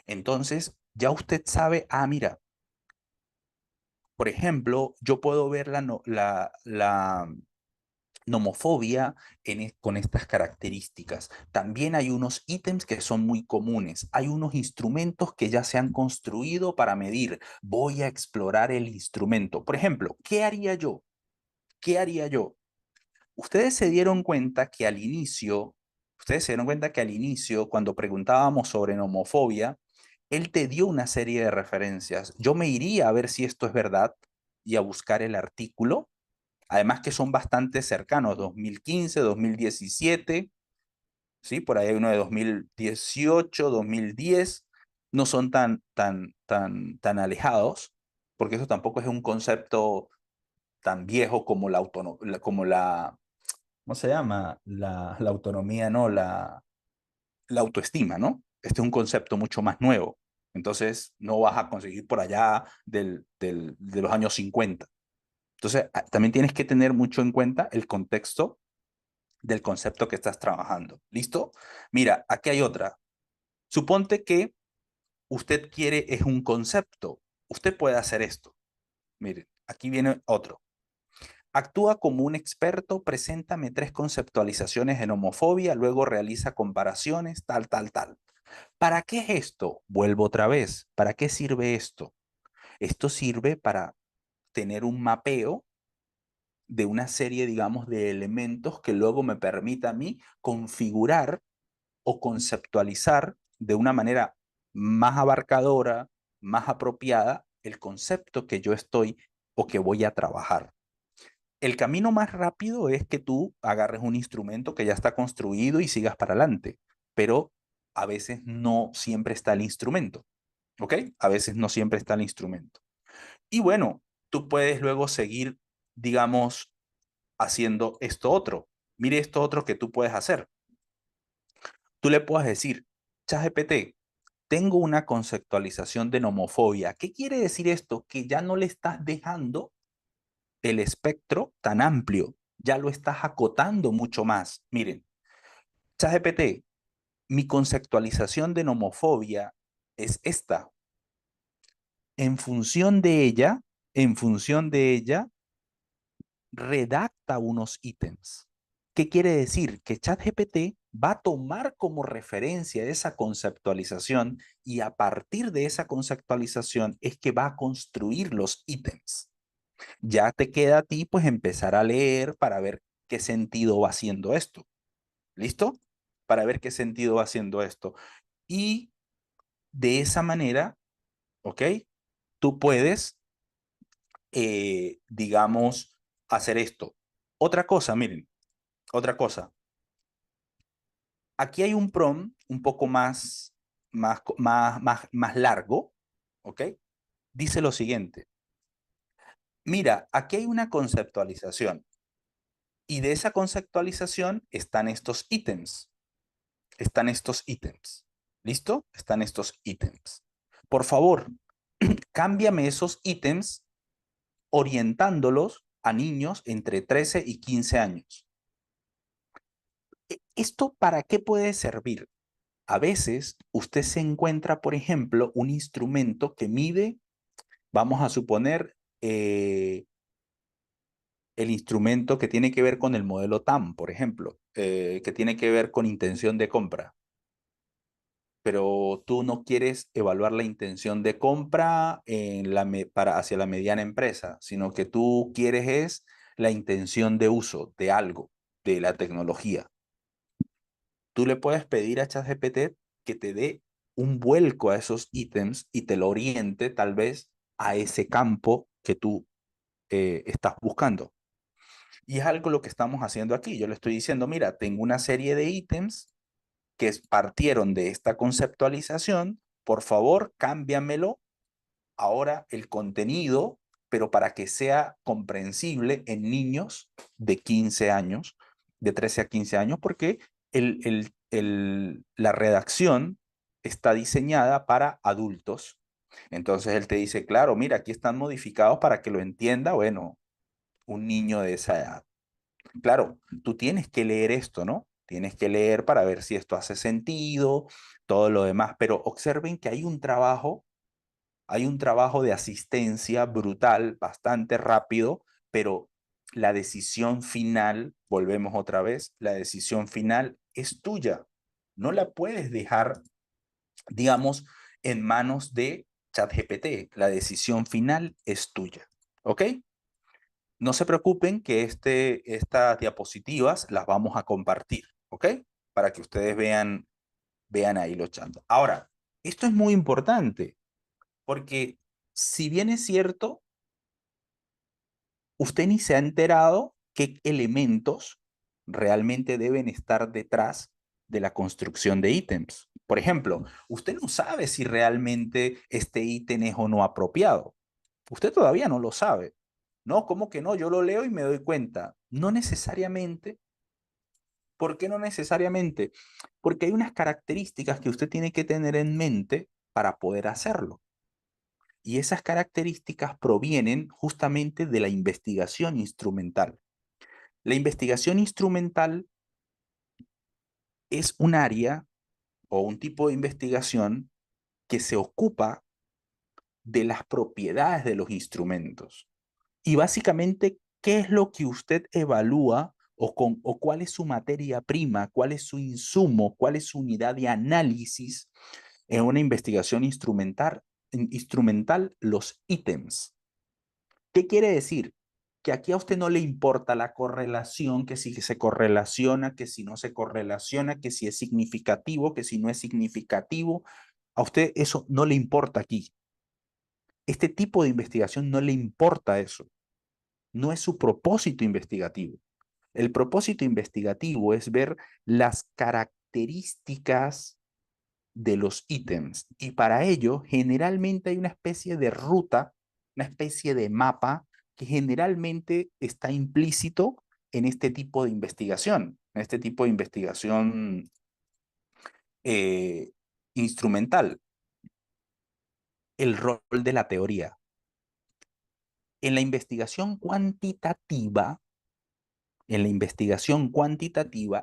Entonces, ya usted sabe, mira, por ejemplo, yo puedo ver la nomofobia con estas características. También hay unos ítems que son muy comunes. Hay unos instrumentos que ya se han construido para medir. Voy a explorar el instrumento. Por ejemplo, ¿qué haría yo? ¿Qué haría yo? Ustedes se dieron cuenta que al inicio, cuando preguntábamos sobre nomofobia, él te dio una serie de referencias. Yo me iría a ver si esto es verdad y a buscar el artículo. Además que son bastante cercanos, 2015, 2017, ¿sí? Por ahí hay uno de 2018, 2010, no son tan alejados. porque eso tampoco es un concepto tan viejo como la autonomía, como la, ¿cómo se llama? La autonomía, no, la autoestima, ¿no? Este es un concepto mucho más nuevo. Entonces, no vas a conseguir por allá de los años 50. Entonces, también tienes que tener mucho en cuenta el contexto del concepto que estás trabajando. ¿Listo? Mira, aquí hay otra. Suponte que usted quiere es un concepto. Usted puede hacer esto. Miren, aquí viene otro. Actúa como un experto, preséntame 3 conceptualizaciones en homofobia, luego realiza comparaciones, tal, tal, tal. ¿Para qué es esto? Vuelvo otra vez. ¿Para qué sirve esto? Esto sirve para tener un mapeo de una serie, digamos, de elementos que luego me permita a mí configurar o conceptualizar de una manera más abarcadora, más apropiada, el concepto que yo estoy o que voy a trabajar. El camino más rápido es que tú agarres un instrumento que ya está construido y sigas para adelante, pero a veces no siempre está el instrumento, ¿ok? A veces no siempre está el instrumento. Y bueno, tú puedes luego seguir, digamos, haciendo esto otro. Mire esto otro que tú puedes hacer. Tú le puedes decir, ChatGPT, tengo una conceptualización de nomofobia. ¿Qué quiere decir esto? Que ya no le estás dejando el espectro tan amplio, ya lo estás acotando mucho más. Miren, ChatGPT, mi conceptualización de nomofobia es esta. En función de ella, en función de ella, redacta unos ítems. ¿Qué quiere decir? Que ChatGPT va a tomar como referencia esa conceptualización y a partir de esa conceptualización es que va a construir los ítems. Ya te queda a ti pues empezar a leer para ver qué sentido va haciendo esto. ¿Listo? Para ver qué sentido va haciendo esto. Y de esa manera, ¿ok? Tú puedes, digamos, hacer esto. Otra cosa, miren, otra cosa. Aquí hay un prompt un poco más largo, ¿ok? Dice lo siguiente. Mira, aquí hay una conceptualización y de esa conceptualización están estos ítems. Están estos ítems. ¿Listo? Están estos ítems. Por favor, cámbiame esos ítems orientándolos a niños entre 13 y 15 años. ¿Esto para qué puede servir? A veces usted se encuentra, por ejemplo, un instrumento que mide, vamos a suponer, el instrumento que tiene que ver con el modelo TAM, por ejemplo, que tiene que ver con intención de compra. Pero tú no quieres evaluar la intención de compra hacia la mediana empresa, sino que tú quieres es la intención de uso de algo, de la tecnología. Tú le puedes pedir a ChatGPT que te dé un vuelco a esos ítems y te lo oriente tal vez a ese campo que tú estás buscando. Y es algo lo que estamos haciendo aquí. Yo le estoy diciendo, mira, tengo una serie de ítems que partieron de esta conceptualización, por favor, cámbiamelo ahora el contenido, pero para que sea comprensible en niños de 15 años, de 13 a 15 años, porque la redacción está diseñada para adultos. Entonces él te dice, claro, mira, aquí están modificados para que lo entienda, bueno, un niño de esa edad. Claro, tú tienes que leer esto, ¿no? Tienes que leer para ver si esto hace sentido, todo lo demás, pero observen que hay un trabajo de asistencia brutal, bastante rápido, pero la decisión final, volvemos otra vez, la decisión final es tuya. No la puedes dejar, digamos, en manos de ChatGPT. La decisión final es tuya. ¿Ok? No se preocupen que estas diapositivas las vamos a compartir, ¿ok? Para que ustedes vean ahí los chats. Ahora, esto es muy importante porque si bien es cierto, usted ni se ha enterado qué elementos realmente deben estar detrás de la construcción de ítems. Por ejemplo, usted no sabe si realmente este ítem es o no apropiado. Usted todavía no lo sabe. No, ¿cómo que no? Yo lo leo y me doy cuenta. No necesariamente. ¿Por qué no necesariamente? Porque hay unas características que usted tiene que tener en mente para poder hacerlo. Y esas características provienen justamente de la investigación instrumental. La investigación instrumental es un área o un tipo de investigación que se ocupa de las propiedades de los instrumentos. Y básicamente, ¿qué es lo que usted evalúa o cuál es su materia prima, cuál es su insumo, cuál es su unidad de análisis en una investigación instrumental, los ítems? ¿Qué quiere decir? Que aquí a usted no le importa la correlación, que si se correlaciona, que si no se correlaciona, que si es significativo, que si no es significativo. A usted eso no le importa aquí. Este tipo de investigación no le importa eso. No es su propósito investigativo. El propósito investigativo es ver las características de los ítems y para ello generalmente hay una especie de ruta, una especie de mapa que generalmente está implícito en este tipo de investigación, eh, instrumental, el rol de la teoría. En la investigación cuantitativa,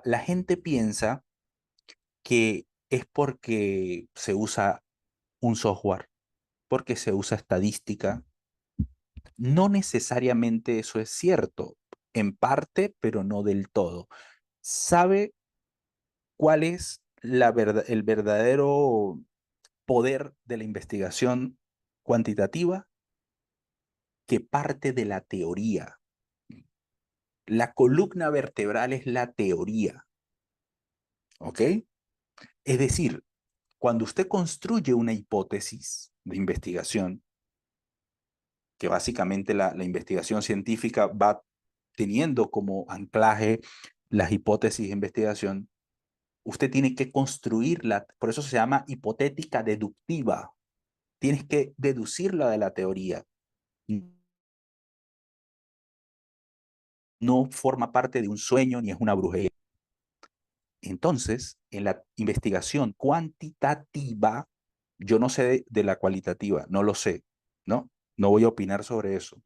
la gente piensa que es porque se usa un software, porque se usa estadística. No necesariamente eso es cierto, en parte, pero no del todo. ¿Sabe cuál es el verdadero poder de la investigación cuantitativa? Que parte de la teoría. La columna vertebral es la teoría, ¿ok? Es decir, cuando usted construye una hipótesis de investigación, que básicamente la investigación científica va teniendo como anclaje las hipótesis de investigación, usted tiene que construirla, por eso se llama hipotética deductiva. Tienes que deducirla de la teoría. No forma parte de un sueño ni es una brujería. Entonces, en la investigación cuantitativa, yo no sé de la cualitativa, no lo sé, ¿no? No voy a opinar sobre eso.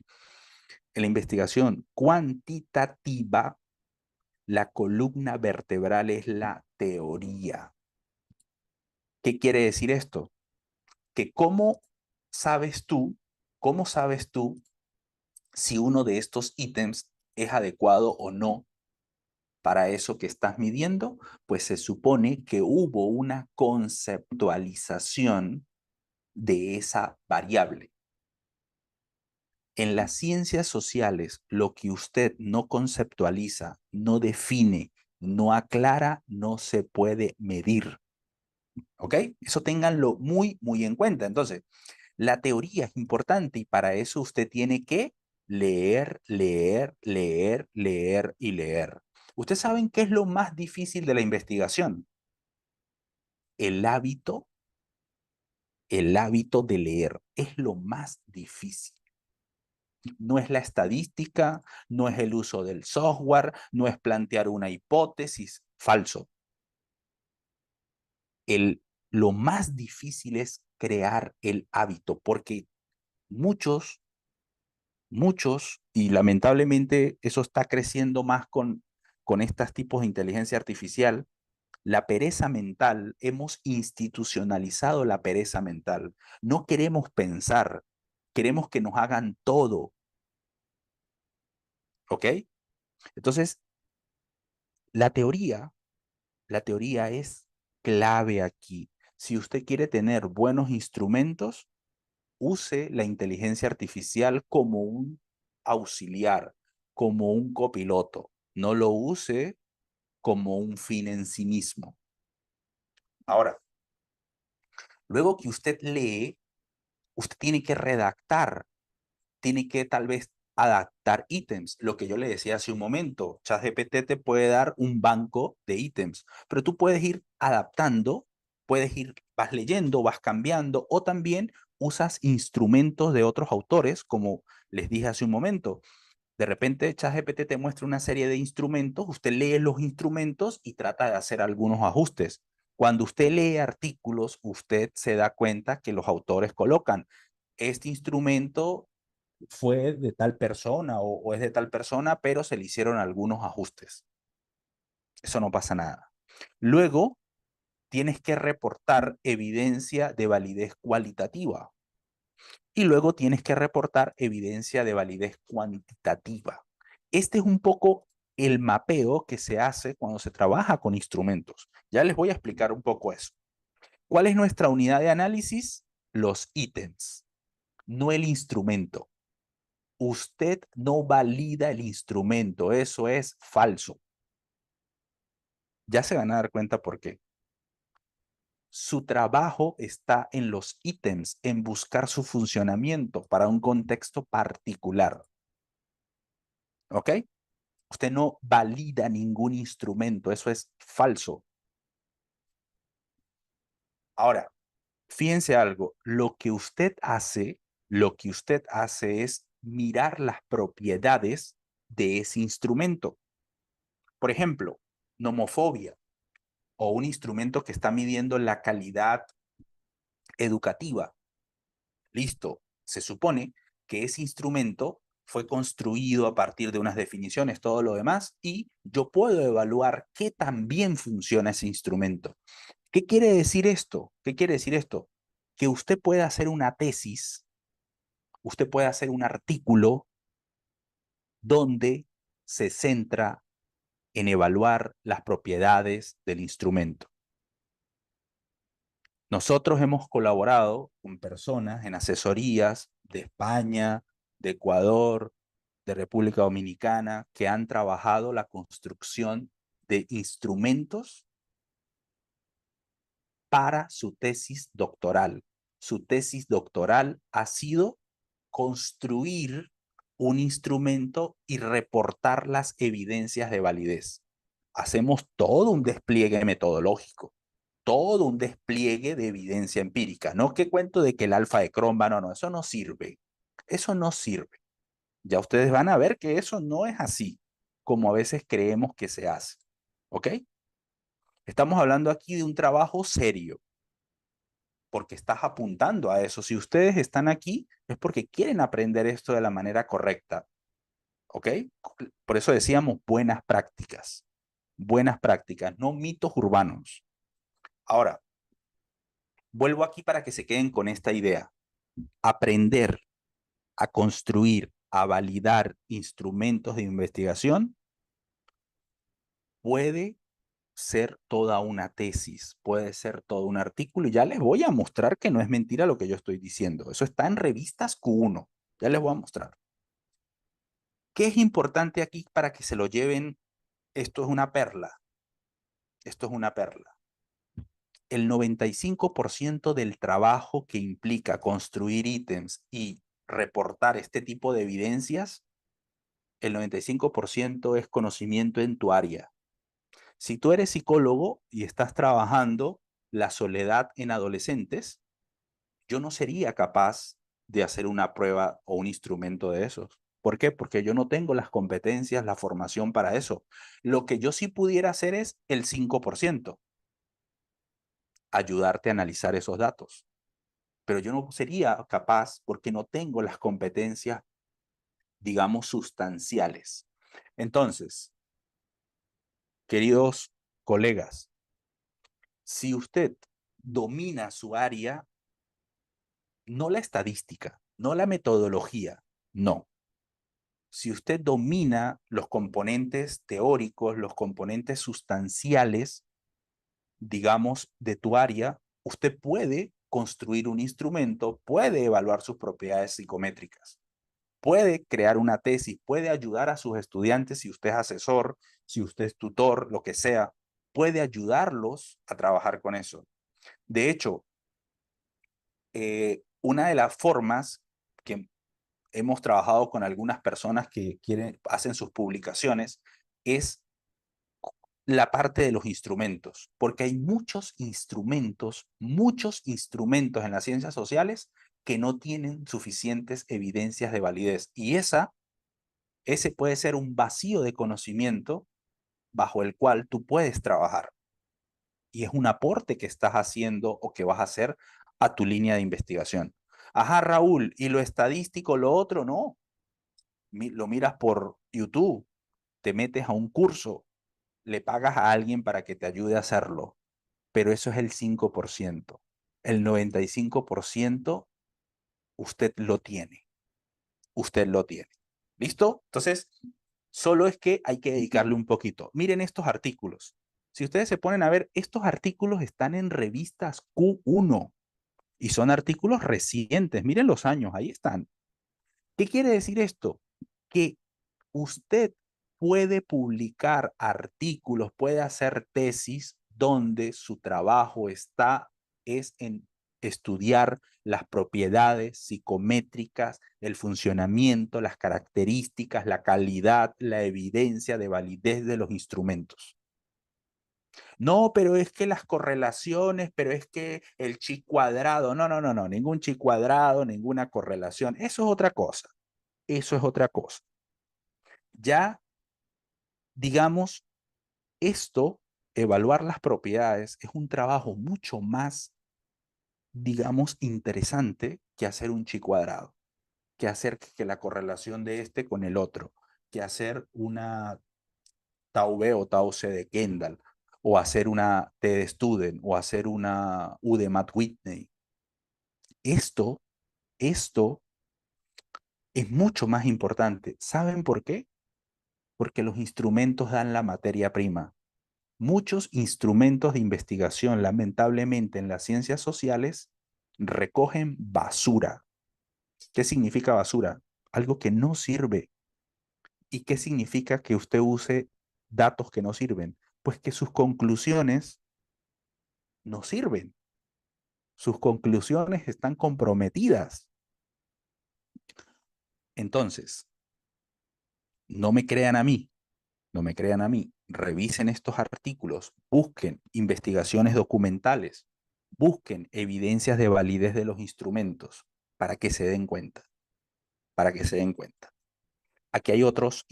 En la investigación cuantitativa, la columna vertebral es la teoría. ¿Qué quiere decir esto? Que sabes tú, cómo sabes tú si uno de estos ítems es adecuado o no para eso que estás midiendo, pues se supone que hubo una conceptualización de esa variable. En las ciencias sociales, lo que usted no conceptualiza, no define, no aclara, no se puede medir. ¿Ok? Eso ténganlo muy, muy en cuenta. Entonces, la teoría es importante y para eso usted tiene que leer, leer, leer, leer y leer. ¿Ustedes saben qué es lo más difícil de la investigación? El hábito, el hábito de leer es lo más difícil. No es la estadística, no es el uso del software, no es plantear una hipótesis. Falso. Lo más difícil es crear el hábito, porque muchos, y lamentablemente eso está creciendo más con estos tipos de inteligencia artificial, la pereza mental, hemos institucionalizado la pereza mental. No queremos pensar, queremos que nos hagan todo, ¿ok? Entonces, la teoría, la teoría es clave aquí. Si usted quiere tener buenos instrumentos, use la inteligencia artificial como un auxiliar, como un copiloto. No lo use como un fin en sí mismo. Ahora, luego que usted lee, usted tiene que redactar, tiene que tal vez adaptar ítems. Lo que yo le decía hace un momento, ChatGPT te puede dar un banco de ítems, pero tú puedes ir adaptando, puedes ir vas leyendo, vas cambiando, o también usas instrumentos de otros autores, como les dije hace un momento. De repente ChatGPT te muestra una serie de instrumentos, usted lee los instrumentos y trata de hacer algunos ajustes. Cuando usted lee artículos, usted se da cuenta que los autores colocan, este instrumento fue de tal persona o es de tal persona, pero se le hicieron algunos ajustes. Eso no pasa nada. Luego, tienes que reportar evidencia de validez cualitativa. Y luego tienes que reportar evidencia de validez cuantitativa. Este es un poco el mapeo que se hace cuando se trabaja con instrumentos. Ya les voy a explicar un poco eso. ¿Cuál es nuestra unidad de análisis? Los ítems, no el instrumento. Usted no valida el instrumento, eso es falso. Ya se van a dar cuenta por qué. Su trabajo está en los ítems, en buscar su funcionamiento para un contexto particular. ¿Ok? Usted no valida ningún instrumento, eso es falso. Ahora, fíjense algo, lo que usted hace es mirar las propiedades de ese instrumento. Por ejemplo, nomofobia o un instrumento que está midiendo la calidad educativa. Listo, se supone que ese instrumento fue construido a partir de unas definiciones, todo lo demás, y yo puedo evaluar qué tan bien funciona ese instrumento. ¿Qué quiere decir esto? ¿Qué quiere decir esto? Que usted puede hacer una tesis, usted puede hacer un artículo donde se centra en evaluar las propiedades del instrumento. Nosotros hemos colaborado con personas en asesorías de España, de Ecuador, de República Dominicana, que han trabajado la construcción de instrumentos para su tesis doctoral. Su tesis doctoral ha sido construir un instrumento y reportar las evidencias de validez. Hacemos todo un despliegue metodológico, todo un despliegue de evidencia empírica. No que cuento de que el alfa de Cron va, no, eso no sirve. Eso no sirve. Ya ustedes van a ver que eso no es así, como a veces creemos que se hace. ¿Ok? Estamos hablando aquí de un trabajo serio, porque estás apuntando a eso. Si ustedes están aquí, es porque quieren aprender esto de la manera correcta. ¿Ok? Por eso decíamos buenas prácticas, no mitos urbanos. Ahora, vuelvo aquí para que se queden con esta idea. Aprender a construir, a validar instrumentos de investigación puede ser toda una tesis, puede ser todo un artículo, y ya les voy a mostrar que no es mentira lo que yo estoy diciendo. Eso está en revistas Q1. Ya les voy a mostrar. ¿Qué es importante aquí para que se lo lleven? Esto es una perla. Esto es una perla. El 95% del trabajo que implica construir ítems y reportar este tipo de evidencias, el 95% es conocimiento en tu área. Si tú eres psicólogo y estás trabajando la soledad en adolescentes, yo no sería capaz de hacer una prueba o un instrumento de esos. ¿Por qué? Porque yo no tengo las competencias, la formación para eso. Lo que yo sí pudiera hacer es el 5%, ayudarte a analizar esos datos. Pero yo no sería capaz porque no tengo las competencias, digamos, sustanciales. Entonces, queridos colegas, si usted domina su área, no la estadística, no la metodología, no. Si usted domina los componentes teóricos, los componentes sustanciales, digamos, de tu área, usted puede construir un instrumento, puede evaluar sus propiedades psicométricas, puede crear una tesis, puede ayudar a sus estudiantes, si usted es asesor, si usted es tutor, lo que sea, puede ayudarlos a trabajar con eso. De hecho, una de las formas que hemos trabajado con algunas personas que hacen sus publicaciones es la parte de los instrumentos, porque hay muchos instrumentos en las ciencias sociales que no tienen suficientes evidencias de validez. Y ese puede ser un vacío de conocimiento bajo el cual tú puedes trabajar. Y es un aporte que estás haciendo o que vas a hacer a tu línea de investigación. Ajá, Raúl, ¿y lo estadístico, lo otro? No. Lo miras por YouTube, te metes a un curso, le pagas a alguien para que te ayude a hacerlo, pero eso es el 5%. El 95% usted lo tiene. Usted lo tiene. ¿Listo? Entonces, solo es que hay que dedicarle un poquito. Miren estos artículos. Si ustedes se ponen a ver, estos artículos están en revistas Q1 y son artículos recientes. Miren los años, ahí están. ¿Qué quiere decir esto? Que usted puede publicar artículos, puede hacer tesis donde su trabajo es en estudiar las propiedades psicométricas, el funcionamiento, las características, la calidad, la evidencia de validez de los instrumentos. No, pero es que las correlaciones, pero es que el chi cuadrado, no, ningún chi cuadrado, ninguna correlación, eso es otra cosa, eso es otra cosa. Ya, digamos, esto, evaluar las propiedades, es un trabajo mucho más, digamos, interesante que hacer un chi cuadrado, que hacer que la correlación de este con el otro, que hacer una tau B o tau C de Kendall, o hacer una T de Student, o hacer una U de Matt Whitney. Esto es mucho más importante. ¿Saben por qué? Porque los instrumentos dan la materia prima. Muchos instrumentos de investigación, lamentablemente en las ciencias sociales, recogen basura. ¿Qué significa basura? Algo que no sirve. ¿Y qué significa que usted use datos que no sirven? Pues que sus conclusiones no sirven. Sus conclusiones están comprometidas. Entonces, no me crean a mí, no me crean a mí. Revisen estos artículos, busquen investigaciones documentales, busquen evidencias de validez de los instrumentos para que se den cuenta, para que se den cuenta. Aquí hay otros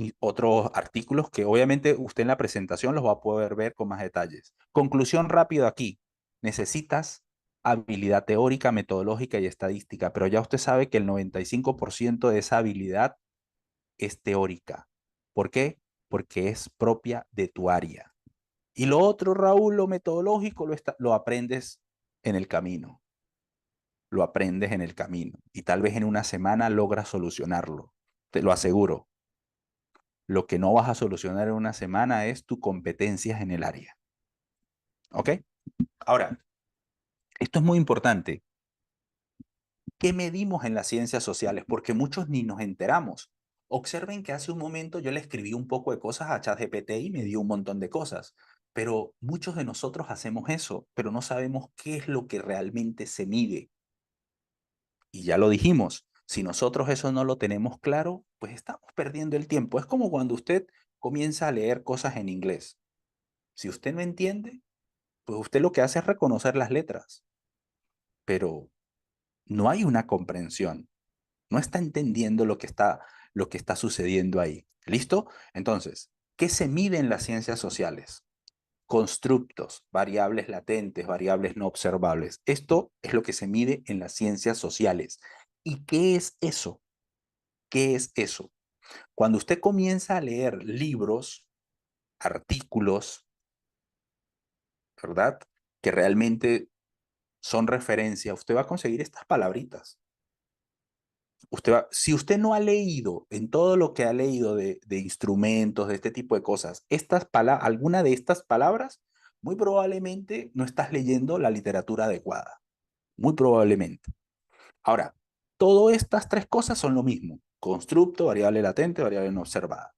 artículos que obviamente usted en la presentación los va a poder ver con más detalles. Conclusión rápida aquí. Necesitas habilidad teórica, metodológica y estadística, pero ya usted sabe que el 95% de esa habilidad es teórica. ¿Por qué? Porque es propia de tu área. Y lo otro, Raúl, lo metodológico lo aprendes en el camino. Lo aprendes en el camino. Y tal vez en una semana logras solucionarlo. Te lo aseguro. Lo que no vas a solucionar en una semana es tus competencias en el área. ¿Ok? Ahora, esto es muy importante. ¿Qué medimos en las ciencias sociales? Porque muchos ni nos enteramos. Observen que hace un momento yo le escribí un poco de cosas a ChatGPT y me dio un montón de cosas. Pero muchos de nosotros hacemos eso, pero no sabemos qué es lo que realmente se mide. Y ya lo dijimos, si nosotros eso no lo tenemos claro, pues estamos perdiendo el tiempo. Es como cuando usted comienza a leer cosas en inglés. Si usted no entiende, pues usted lo que hace es reconocer las letras, pero no hay una comprensión. No está entendiendo lo que está sucediendo ahí. ¿Listo? Entonces, ¿qué se mide en las ciencias sociales? Constructos, variables latentes, variables no observables. Esto es lo que se mide en las ciencias sociales. ¿Y qué es eso? ¿Qué es eso? Cuando usted comienza a leer libros, artículos, ¿verdad? Que realmente son referencia, usted va a conseguir estas palabritas. Si usted no ha leído en todo lo que ha leído de instrumentos, de este tipo de cosas, alguna de estas palabras, muy probablemente no estás leyendo la literatura adecuada. Muy probablemente. Ahora, todas estas tres cosas son lo mismo. Constructo, variable latente, variable no observada.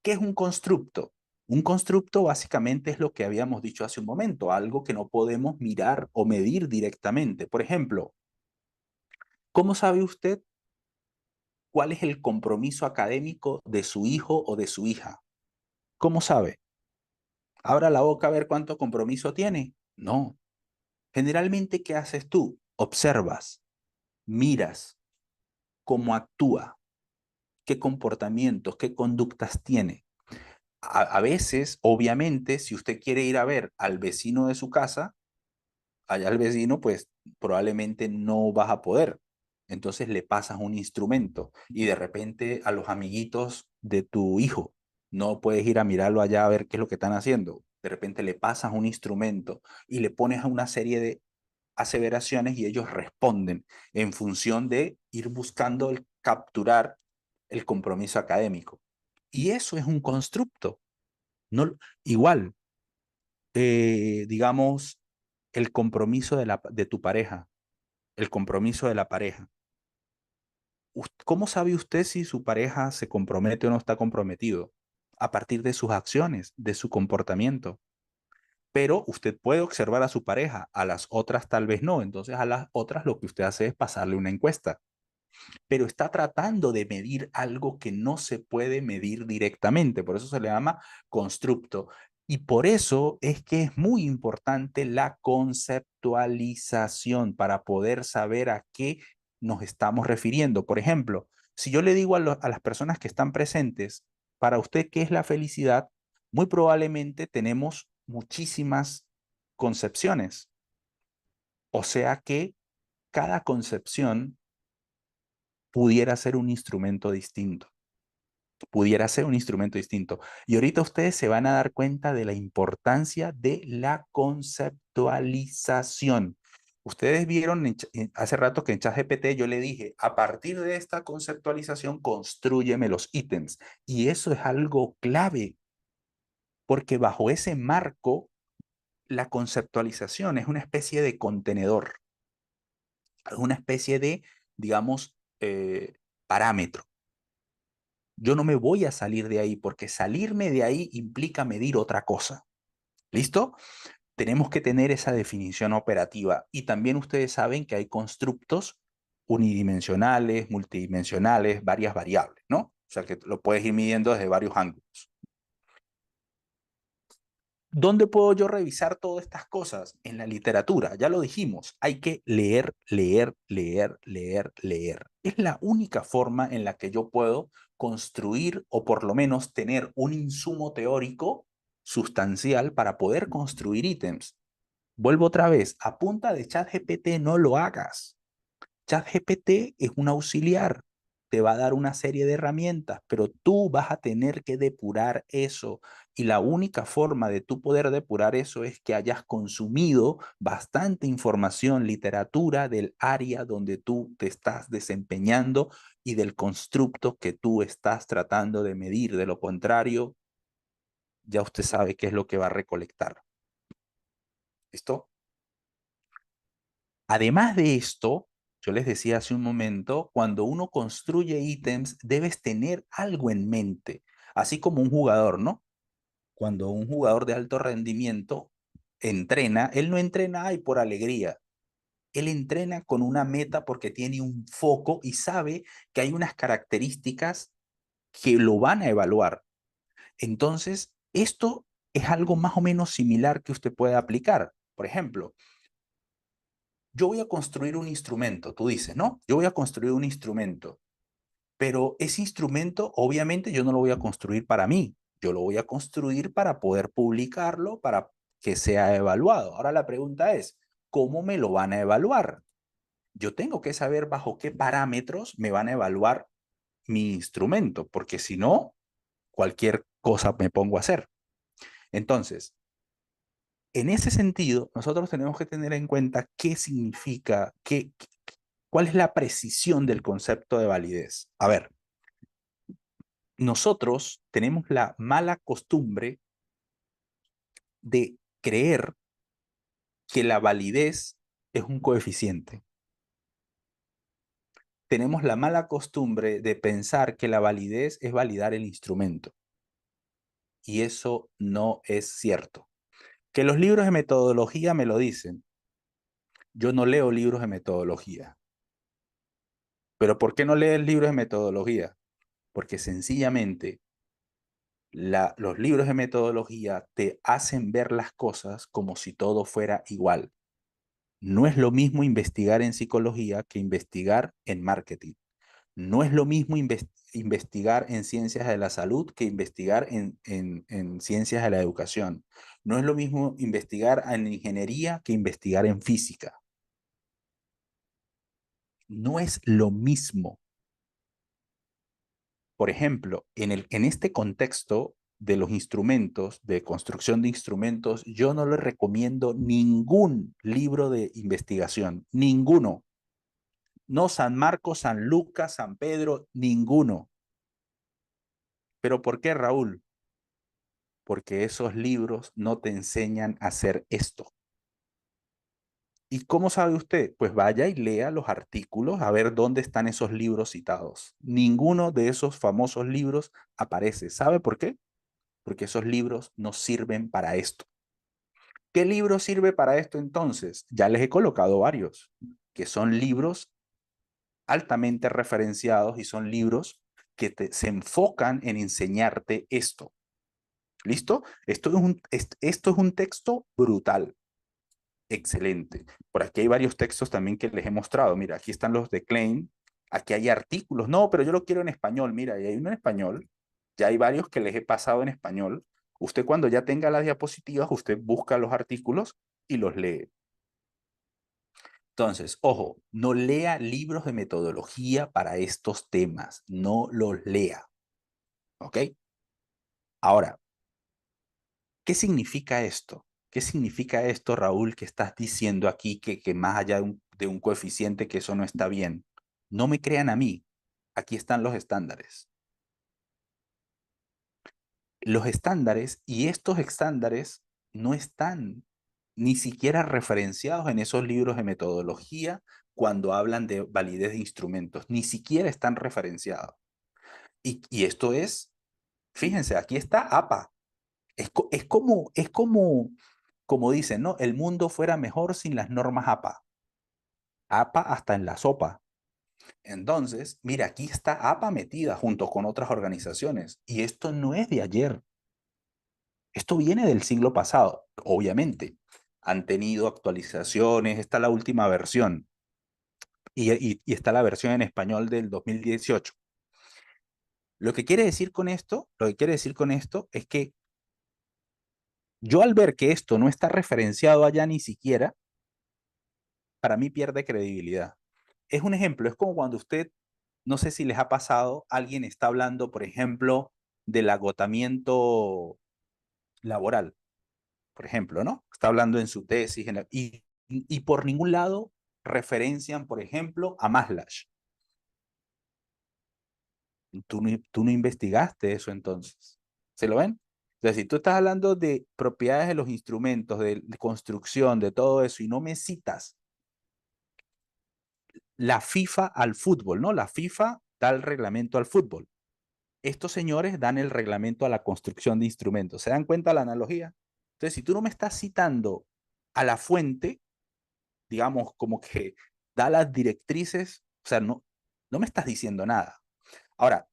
¿Qué es un constructo? Un constructo básicamente es lo que habíamos dicho hace un momento, algo que no podemos mirar o medir directamente. Por ejemplo, ¿cómo sabe usted cuál es el compromiso académico de su hijo o de su hija? ¿Cómo sabe? Abra la boca a ver cuánto compromiso tiene. No. Generalmente, ¿qué haces tú? Observas, miras cómo actúa, qué comportamientos, qué conductas tiene. A veces, obviamente, si usted quiere ir a ver al vecino de su casa, allá al vecino, pues probablemente no vas a poder. Entonces le pasas un instrumento y de repente a los amiguitos de tu hijo, no puedes ir a mirarlo allá a ver qué es lo que están haciendo. De repente le pasas un instrumento y le pones a una serie de aseveraciones y ellos responden en función de ir buscando el capturar el compromiso académico. Y eso es un constructo. No, igual, digamos, el compromiso de tu pareja, el compromiso de la pareja. ¿Cómo sabe usted si su pareja se compromete o no está comprometido? A partir de sus acciones, de su comportamiento. Pero usted puede observar a su pareja, a las otras tal vez no. Entonces a las otras lo que usted hace es pasarle una encuesta. Pero está tratando de medir algo que no se puede medir directamente. Por eso se le llama constructo. Y por eso es que es muy importante la conceptualización para poder saber a qué nos estamos refiriendo. Por ejemplo, si yo le digo a las personas que están presentes, para usted, ¿qué es la felicidad? Muy probablemente tenemos muchísimas concepciones. O sea que cada concepción pudiera ser un instrumento distinto, pudiera ser un instrumento distinto. Y ahorita ustedes se van a dar cuenta de la importancia de la conceptualización. Ustedes vieron hace rato que en ChatGPT yo le dije, a partir de esta conceptualización, constrúyeme los ítems. Y eso es algo clave, porque bajo ese marco, la conceptualización es una especie de contenedor, es una especie de, digamos, parámetro. Yo no me voy a salir de ahí porque salirme de ahí implica medir otra cosa. ¿Listo? Tenemos que tener esa definición operativa. Y también ustedes saben que hay constructos unidimensionales, multidimensionales, varias variables, ¿no? O sea que lo puedes ir midiendo desde varios ángulos. ¿Dónde puedo yo revisar todas estas cosas? En la literatura, ya lo dijimos, hay que leer, leer, leer, leer, leer. Es la única forma en la que yo puedo construir o por lo menos tener un insumo teórico sustancial para poder construir ítems. Vuelvo otra vez, a punta de ChatGPT no lo hagas. ChatGPT es un auxiliar, te va a dar una serie de herramientas, pero tú vas a tener que depurar eso. Y la única forma de tú poder depurar eso es que hayas consumido bastante información, literatura del área donde tú te estás desempeñando y del constructo que tú estás tratando de medir. De lo contrario, ya usted sabe qué es lo que va a recolectar. ¿Listo? Además de esto, yo les decía hace un momento, cuando uno construye ítems, debes tener algo en mente, así como un jugador, ¿no? Cuando un jugador de alto rendimiento entrena, él no entrena ay, por alegría, él entrena con una meta porque tiene un foco y sabe que hay unas características que lo van a evaluar. Entonces, esto es algo más o menos similar que usted puede aplicar. Por ejemplo, yo voy a construir un instrumento, tú dices, ¿no? Yo voy a construir un instrumento, pero ese instrumento obviamente yo no lo voy a construir para mí, yo lo voy a construir para poder publicarlo, para que sea evaluado. Ahora la pregunta es, ¿cómo me lo van a evaluar? Yo tengo que saber bajo qué parámetros me van a evaluar mi instrumento, porque si no, cualquier cosa me pongo a hacer. Entonces, en ese sentido, nosotros tenemos que tener en cuenta qué significa, cuál es la precisión del concepto de validez. A ver, nosotros tenemos la mala costumbre de creer que la validez es un coeficiente. Tenemos la mala costumbre de pensar que la validez es validar el instrumento. Y eso no es cierto. Que los libros de metodología me lo dicen. Yo no leo libros de metodología. ¿Pero por qué no lees libros de metodología? Porque sencillamente Los libros de metodología te hacen ver las cosas como si todo fuera igual. No es lo mismo investigar en psicología que investigar en marketing. No es lo mismo investigar en ciencias de la salud que investigar en ciencias de la educación. No es lo mismo investigar en ingeniería que investigar en física. No es lo mismo. Por ejemplo, en este contexto de los instrumentos, de construcción de instrumentos, yo no le recomiendo ningún libro de investigación, ninguno. No San Marcos, San Lucas, San Pedro, ninguno. ¿Pero por qué, Raúl? Porque esos libros no te enseñan a hacer esto. ¿Y cómo sabe usted? Pues vaya y lea los artículos a ver dónde están esos libros citados. Ninguno de esos famosos libros aparece. ¿Sabe por qué? Porque esos libros no sirven para esto. ¿Qué libro sirve para esto entonces? Ya les he colocado varios, que son libros altamente referenciados y son libros que se enfocan en enseñarte esto. ¿Listo? Esto es un texto brutal. Excelente. Por aquí hay varios textos también que les he mostrado. Mira, aquí están los de Klein. Aquí hay artículos. No, pero yo lo quiero en español. Mira, y hay uno en español. Ya hay varios que les he pasado en español. Usted cuando ya tenga las diapositivas, usted busca los artículos y los lee. Entonces, ojo, no lea libros de metodología para estos temas. No los lea. ¿Ok? Ahora, ¿qué significa esto? ¿Qué significa esto, Raúl, que estás diciendo aquí que más allá de un coeficiente que eso no está bien? No me crean a mí. Aquí están los estándares. Los estándares y estos estándares no están ni siquiera referenciados en esos libros de metodología cuando hablan de validez de instrumentos. Ni siquiera están referenciados. Y esto es, fíjense, aquí está APA. Como dicen, ¿no? El mundo fuera mejor sin las normas APA. APA hasta en la sopa. Entonces, mira, aquí está APA metida junto con otras organizaciones. Y esto no es de ayer. Esto viene del siglo pasado, obviamente. Han tenido actualizaciones. Esta es la última versión. Y está la versión en español del 2018. Lo que quiere decir con esto, lo que quiere decir con esto es que yo al ver que esto no está referenciado allá ni siquiera, para mí pierde credibilidad. Es un ejemplo, es como cuando usted, no sé si les ha pasado, alguien está hablando, por ejemplo, del agotamiento laboral, por ejemplo, ¿no? Está hablando en su tesis y por ningún lado referencian, por ejemplo, a Maslow. Tú no investigaste eso entonces. ¿Se lo ven? O sea, si tú estás hablando de propiedades de los instrumentos, de construcción, de todo eso, y no me citas la FIFA al fútbol, ¿no? La FIFA da el reglamento al fútbol. Estos señores dan el reglamento a la construcción de instrumentos. ¿Se dan cuenta la analogía? Entonces, si tú no me estás citando a la fuente, digamos, como que da las directrices, o sea, no me estás diciendo nada. Ahora,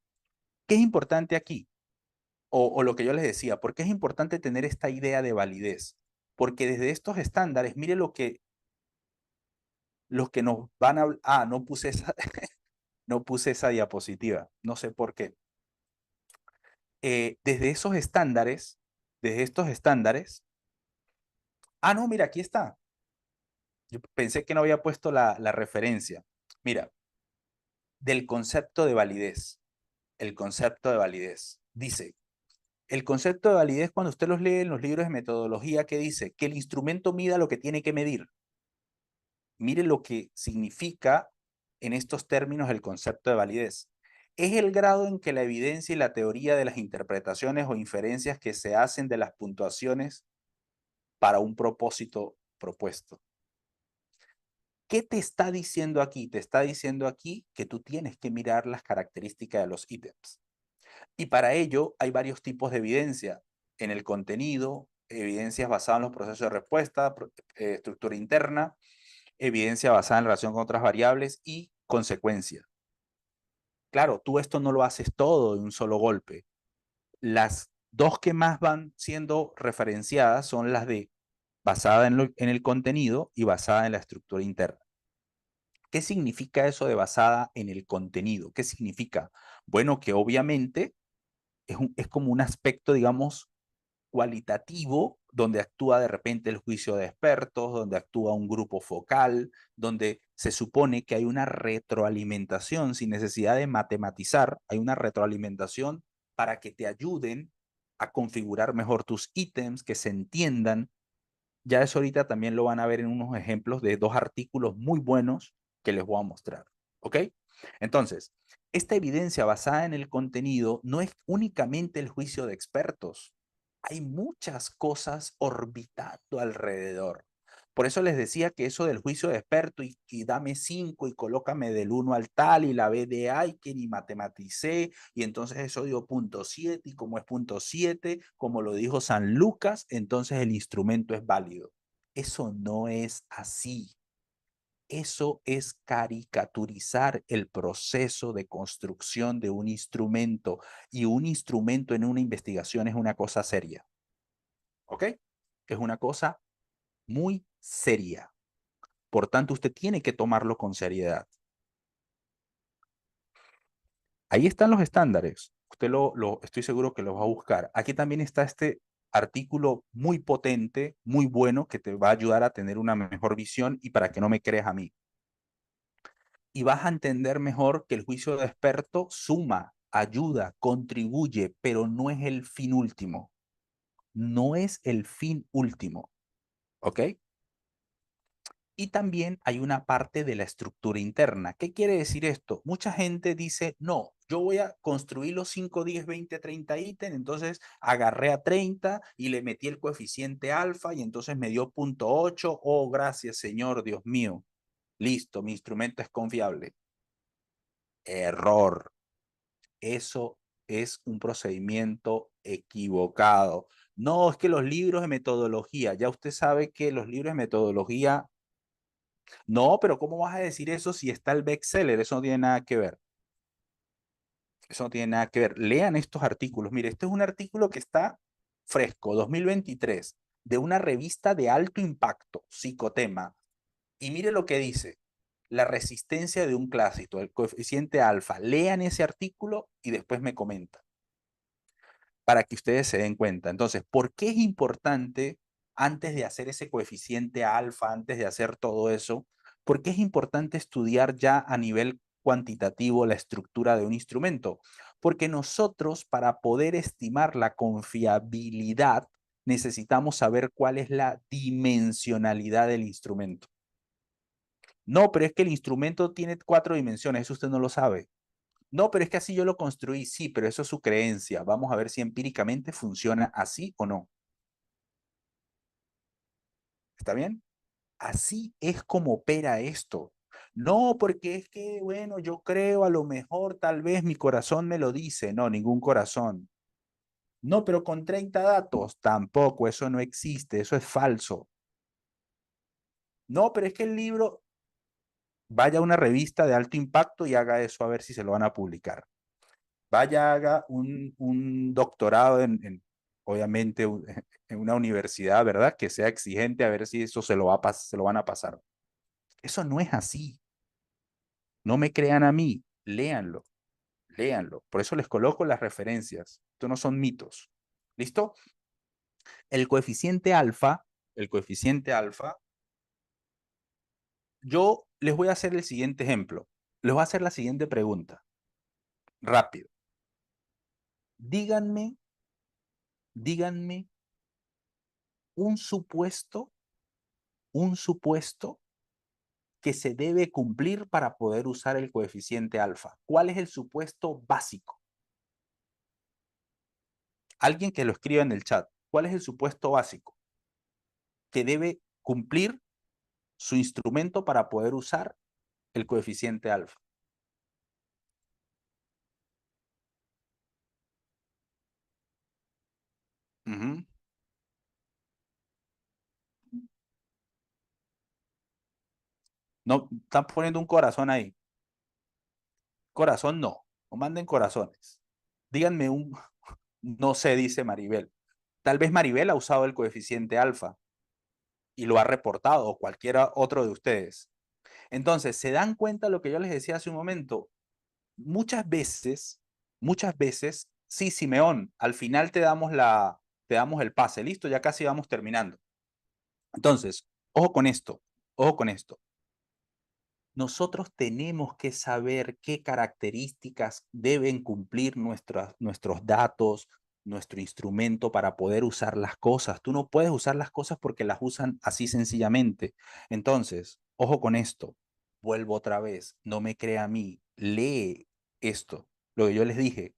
¿qué es importante aquí? O lo que yo les decía, ¿por qué es importante tener esta idea de validez? Porque desde estos estándares, mire lo que nos van a... Ah, no puse esa, no puse esa diapositiva, no sé por qué. Desde esos estándares, desde estos estándares, ah, no, mira, aquí está. Yo pensé que no había puesto la referencia. Mira, del concepto de validez, el concepto de validez. Dice, el concepto de validez cuando usted los lee en los libros de metodología, ¿qué dice? Que el instrumento mida lo que tiene que medir. Mire lo que significa en estos términos el concepto de validez. Es el grado en que la evidencia y la teoría de las interpretaciones o inferencias que se hacen de las puntuaciones para un propósito propuesto. ¿Qué te está diciendo aquí? Te está diciendo aquí que tú tienes que mirar las características de los ítems. Y para ello hay varios tipos de evidencia. En el contenido, evidencias basadas en los procesos de respuesta, estructura interna, evidencia basada en relación con otras variables y consecuencia. Claro, tú esto no lo haces todo de un solo golpe. Las dos que más van siendo referenciadas son las de basada en el contenido y basada en la estructura interna. ¿Qué significa eso de basada en el contenido? ¿Qué significa? Bueno, que obviamente es como un aspecto, digamos, cualitativo, donde actúa de repente el juicio de expertos, donde actúa un grupo focal, donde se supone que hay una retroalimentación sin necesidad de matematizar, hay una retroalimentación para que te ayuden a configurar mejor tus ítems, que se entiendan. Ya eso ahorita también lo van a ver en unos ejemplos de dos artículos muy buenos que les voy a mostrar. ¿Ok? Entonces, esta evidencia basada en el contenido no es únicamente el juicio de expertos. Hay muchas cosas orbitando alrededor. Por eso les decía que eso del juicio de experto y dame 5 y colócame del uno al tal y la B de ay que ni matematicé y entonces eso dio punto 7 y como es punto 7, como lo dijo San Lucas, entonces el instrumento es válido. Eso no es así. Eso es caricaturizar el proceso de construcción de un instrumento y un instrumento en una investigación es una cosa seria. ¿Ok? Es una cosa muy seria. Por tanto, usted tiene que tomarlo con seriedad. Ahí están los estándares. Usted estoy seguro que los va a buscar. Aquí también está este artículo muy potente, muy bueno, que te va a ayudar a tener una mejor visión y para que no me creas a mí. Y vas a entender mejor que el juicio de experto suma, ayuda, contribuye, pero no es el fin último. No es el fin último. ¿Ok? Y también hay una parte de la estructura interna. ¿Qué quiere decir esto? Mucha gente dice, no, yo voy a construir los 5, 10, 20, 30 ítems, entonces agarré a 30 y le metí el coeficiente alfa y entonces me dio punto 8. Oh, gracias, Señor, Dios mío. Listo, mi instrumento es confiable. Error. Eso es un procedimiento equivocado. No, es que los libros de metodología, ya usted sabe que los libros de metodología. No, pero ¿cómo vas a decir eso si está el bestseller? Eso no tiene nada que ver. Eso no tiene nada que ver. Lean estos artículos. Mire, este es un artículo que está fresco, 2023, de una revista de alto impacto, Psicotema. Y mire lo que dice. La resistencia de un clásico, el coeficiente alfa. Lean ese artículo y después me comentan para que ustedes se den cuenta. Entonces, ¿por qué es importante antes de hacer ese coeficiente alfa, antes de hacer todo eso? ¿Por qué es importante estudiar ya a nivel cuantitativo la estructura de un instrumento? Porque nosotros, para poder estimar la confiabilidad, necesitamos saber cuál es la dimensionalidad del instrumento. No, pero es que el instrumento tiene 4 dimensiones, eso usted no lo sabe. No, pero es que así yo lo construí, sí, pero eso es su creencia. Vamos a ver si empíricamente funciona así o no. ¿Está bien? Así es como opera esto. No, porque es que, bueno, yo creo a lo mejor, tal vez mi corazón me lo dice. No, ningún corazón. No, pero con 30 datos, tampoco, eso no existe, eso es falso. No, pero es que el libro, vaya a una revista de alto impacto y haga eso a ver si se lo van a publicar. Vaya, haga un doctorado obviamente, en una universidad, ¿verdad? Que sea exigente a ver si eso se lo van a pasar. Eso no es así. No me crean a mí, léanlo, léanlo. Por eso les coloco las referencias. Esto no son mitos. ¿Listo? El coeficiente alfa, el coeficiente alfa, yo les voy a hacer el siguiente ejemplo. Les voy a hacer la siguiente pregunta. Rápido. Díganme, díganme un supuesto que se debe cumplir para poder usar el coeficiente alfa. ¿Cuál es el supuesto básico? Alguien que lo escriba en el chat. ¿Cuál es el supuesto básico que debe cumplir su instrumento para poder usar el coeficiente alfa? Ujú. No, están poniendo un corazón ahí. Corazón no. No manden corazones. Díganme No sé, dice Maribel. Tal vez Maribel ha usado el coeficiente alfa y lo ha reportado, o cualquiera otro de ustedes. Entonces, ¿se dan cuenta lo que yo les decía hace un momento? Muchas veces, sí, Simeón, al final te damos el pase, listo, ya casi vamos terminando. Entonces, ojo con esto. Nosotros tenemos que saber qué características deben cumplir nuestros datos, nuestro instrumento para poder usar las cosas. Tú no puedes usar las cosas porque las usan así sencillamente. Entonces, ojo con esto. Vuelvo otra vez. No me crea a mí. Lee esto. Lo que yo les dije.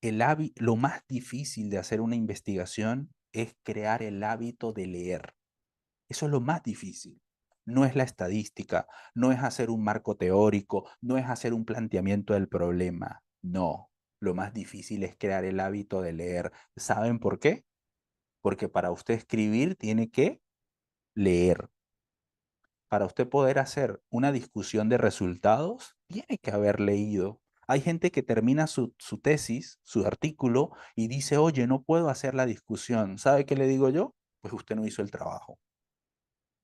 Lo más difícil de hacer una investigación es crear el hábito de leer. Eso es lo más difícil. No es la estadística, no es hacer un marco teórico, no es hacer un planteamiento del problema. No, lo más difícil es crear el hábito de leer. ¿Saben por qué? Porque para usted escribir tiene que leer. Para usted poder hacer una discusión de resultados, tiene que haber leído. Hay gente que termina su tesis, su artículo, y dice, oye, no puedo hacer la discusión. ¿Sabe qué le digo yo? Pues usted no hizo el trabajo.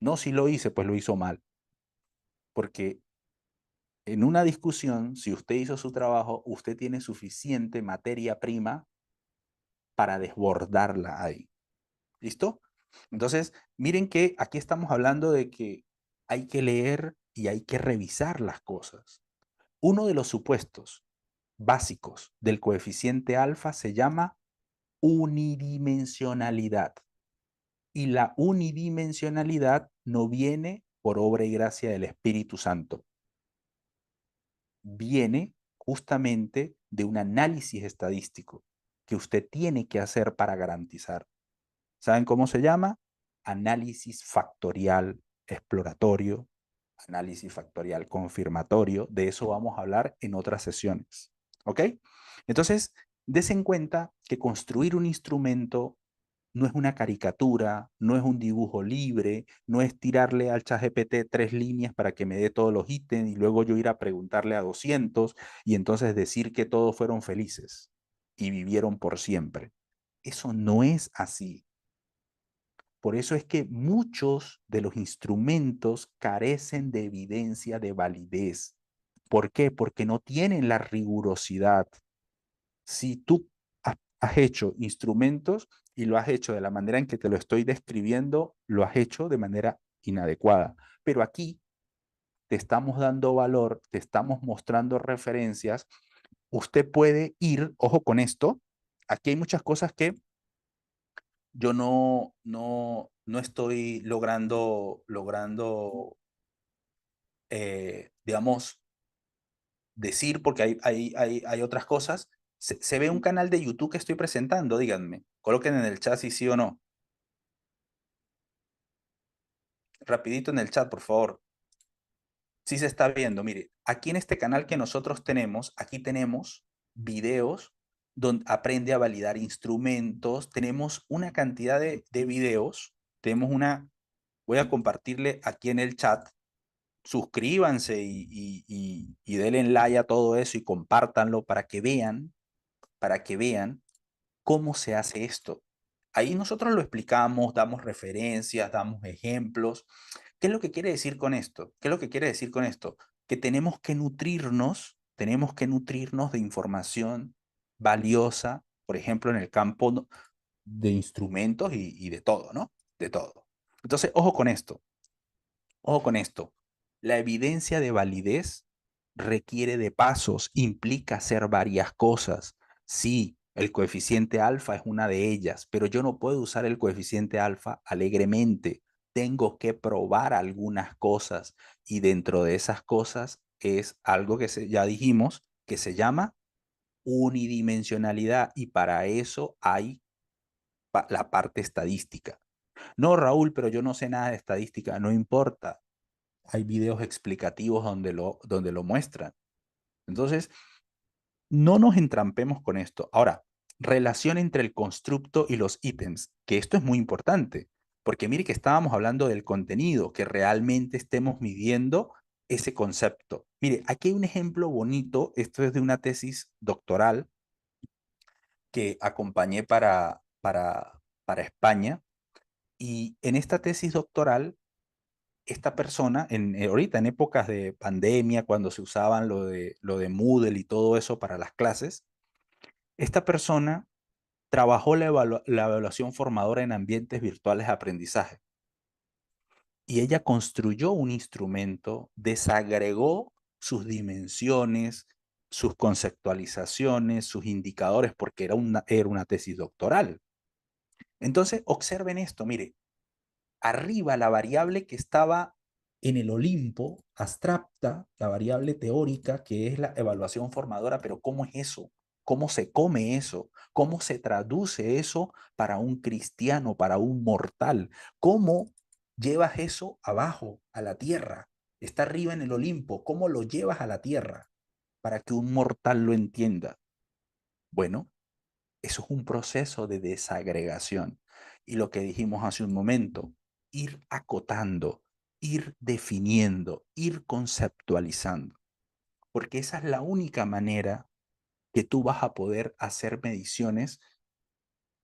No, si lo hice, pues lo hizo mal. Porque en una discusión, si usted hizo su trabajo, usted tiene suficiente materia prima para desbordarla ahí. ¿Listo? Entonces, miren que aquí estamos hablando de que hay que leer y hay que revisar las cosas. Uno de los supuestos básicos del coeficiente alfa se llama unidimensionalidad. Y la unidimensionalidad no viene por obra y gracia del Espíritu Santo. Viene justamente de un análisis estadístico que usted tiene que hacer para garantizar. ¿Saben cómo se llama? Análisis factorial exploratorio, análisis factorial confirmatorio. De eso vamos a hablar en otras sesiones. ¿Ok? Entonces, des en cuenta que construir un instrumento no es una caricatura, no es un dibujo libre, no es tirarle al ChatGPT 3 líneas para que me dé todos los ítems y luego yo ir a preguntarle a 200 y entonces decir que todos fueron felices y vivieron por siempre. Eso no es así. Por eso es que muchos de los instrumentos carecen de evidencia de validez. ¿Por qué? Porque no tienen la rigurosidad. Si tú has hecho instrumentos y lo has hecho de la manera en que te lo estoy describiendo, lo has hecho de manera inadecuada. Pero aquí te estamos dando valor, te estamos mostrando referencias. Usted puede ir, ojo con esto, aquí hay muchas cosas que yo no estoy logrando digamos, decir porque hay otras cosas. Se ve un canal de YouTube que estoy presentando, díganme. Coloquen en el chat si sí o no. Rapidito en el chat, por favor. Sí se está viendo. Mire, aquí en este canal que nosotros tenemos, aquí tenemos videos donde aprende a validar instrumentos. Tenemos una cantidad de videos. Tenemos una, voy a compartirle aquí en el chat. Suscríbanse y denle like a todo eso y compártanlo para que vean cómo se hace esto. Ahí nosotros lo explicamos, damos referencias, damos ejemplos. ¿Qué es lo que quiere decir con esto? ¿Qué es lo que quiere decir con esto? Que tenemos que nutrirnos de información valiosa, por ejemplo, en el campo de instrumentos y de todo, ¿no? De todo. Entonces, ojo con esto. Ojo con esto. La evidencia de validez requiere de pasos, implica hacer varias cosas. Sí, el coeficiente alfa es una de ellas, pero yo no puedo usar el coeficiente alfa alegremente. Tengo que probar algunas cosas y dentro de esas cosas es algo que ya dijimos que se llama unidimensionalidad y para eso hay la parte estadística. No, Raúl, pero yo no sé nada de estadística, no importa, hay videos explicativos donde lo muestran. Entonces, no nos entrampemos con esto. Ahora, relación entre el constructo y los ítems, que esto es muy importante, porque mire que estábamos hablando del contenido, que realmente estemos midiendo ese concepto. Mire, aquí hay un ejemplo bonito, esto es de una tesis doctoral, que acompañé para España. Y en esta tesis doctoral, esta persona, ahorita en épocas de pandemia, cuando se usaban lo de Moodle y todo eso para las clases, esta persona trabajó la evaluación formadora en ambientes virtuales de aprendizaje. Y ella construyó un instrumento, desagregó sus dimensiones, sus conceptualizaciones, sus indicadores, porque era una tesis doctoral. Entonces, observen esto, mire, arriba la variable que estaba en el Olimpo, abstracta, la variable teórica, que es la evaluación formadora, pero ¿cómo es eso? ¿Cómo se come eso? ¿Cómo se traduce eso para un cristiano, para un mortal? ¿Cómo llevas eso abajo, a la tierra? Está arriba en el Olimpo. ¿Cómo lo llevas a la tierra para que un mortal lo entienda? Bueno, eso es un proceso de desagregación. Y lo que dijimos hace un momento, ir acotando, ir definiendo, ir conceptualizando, porque esa es la única manera que tú vas a poder hacer mediciones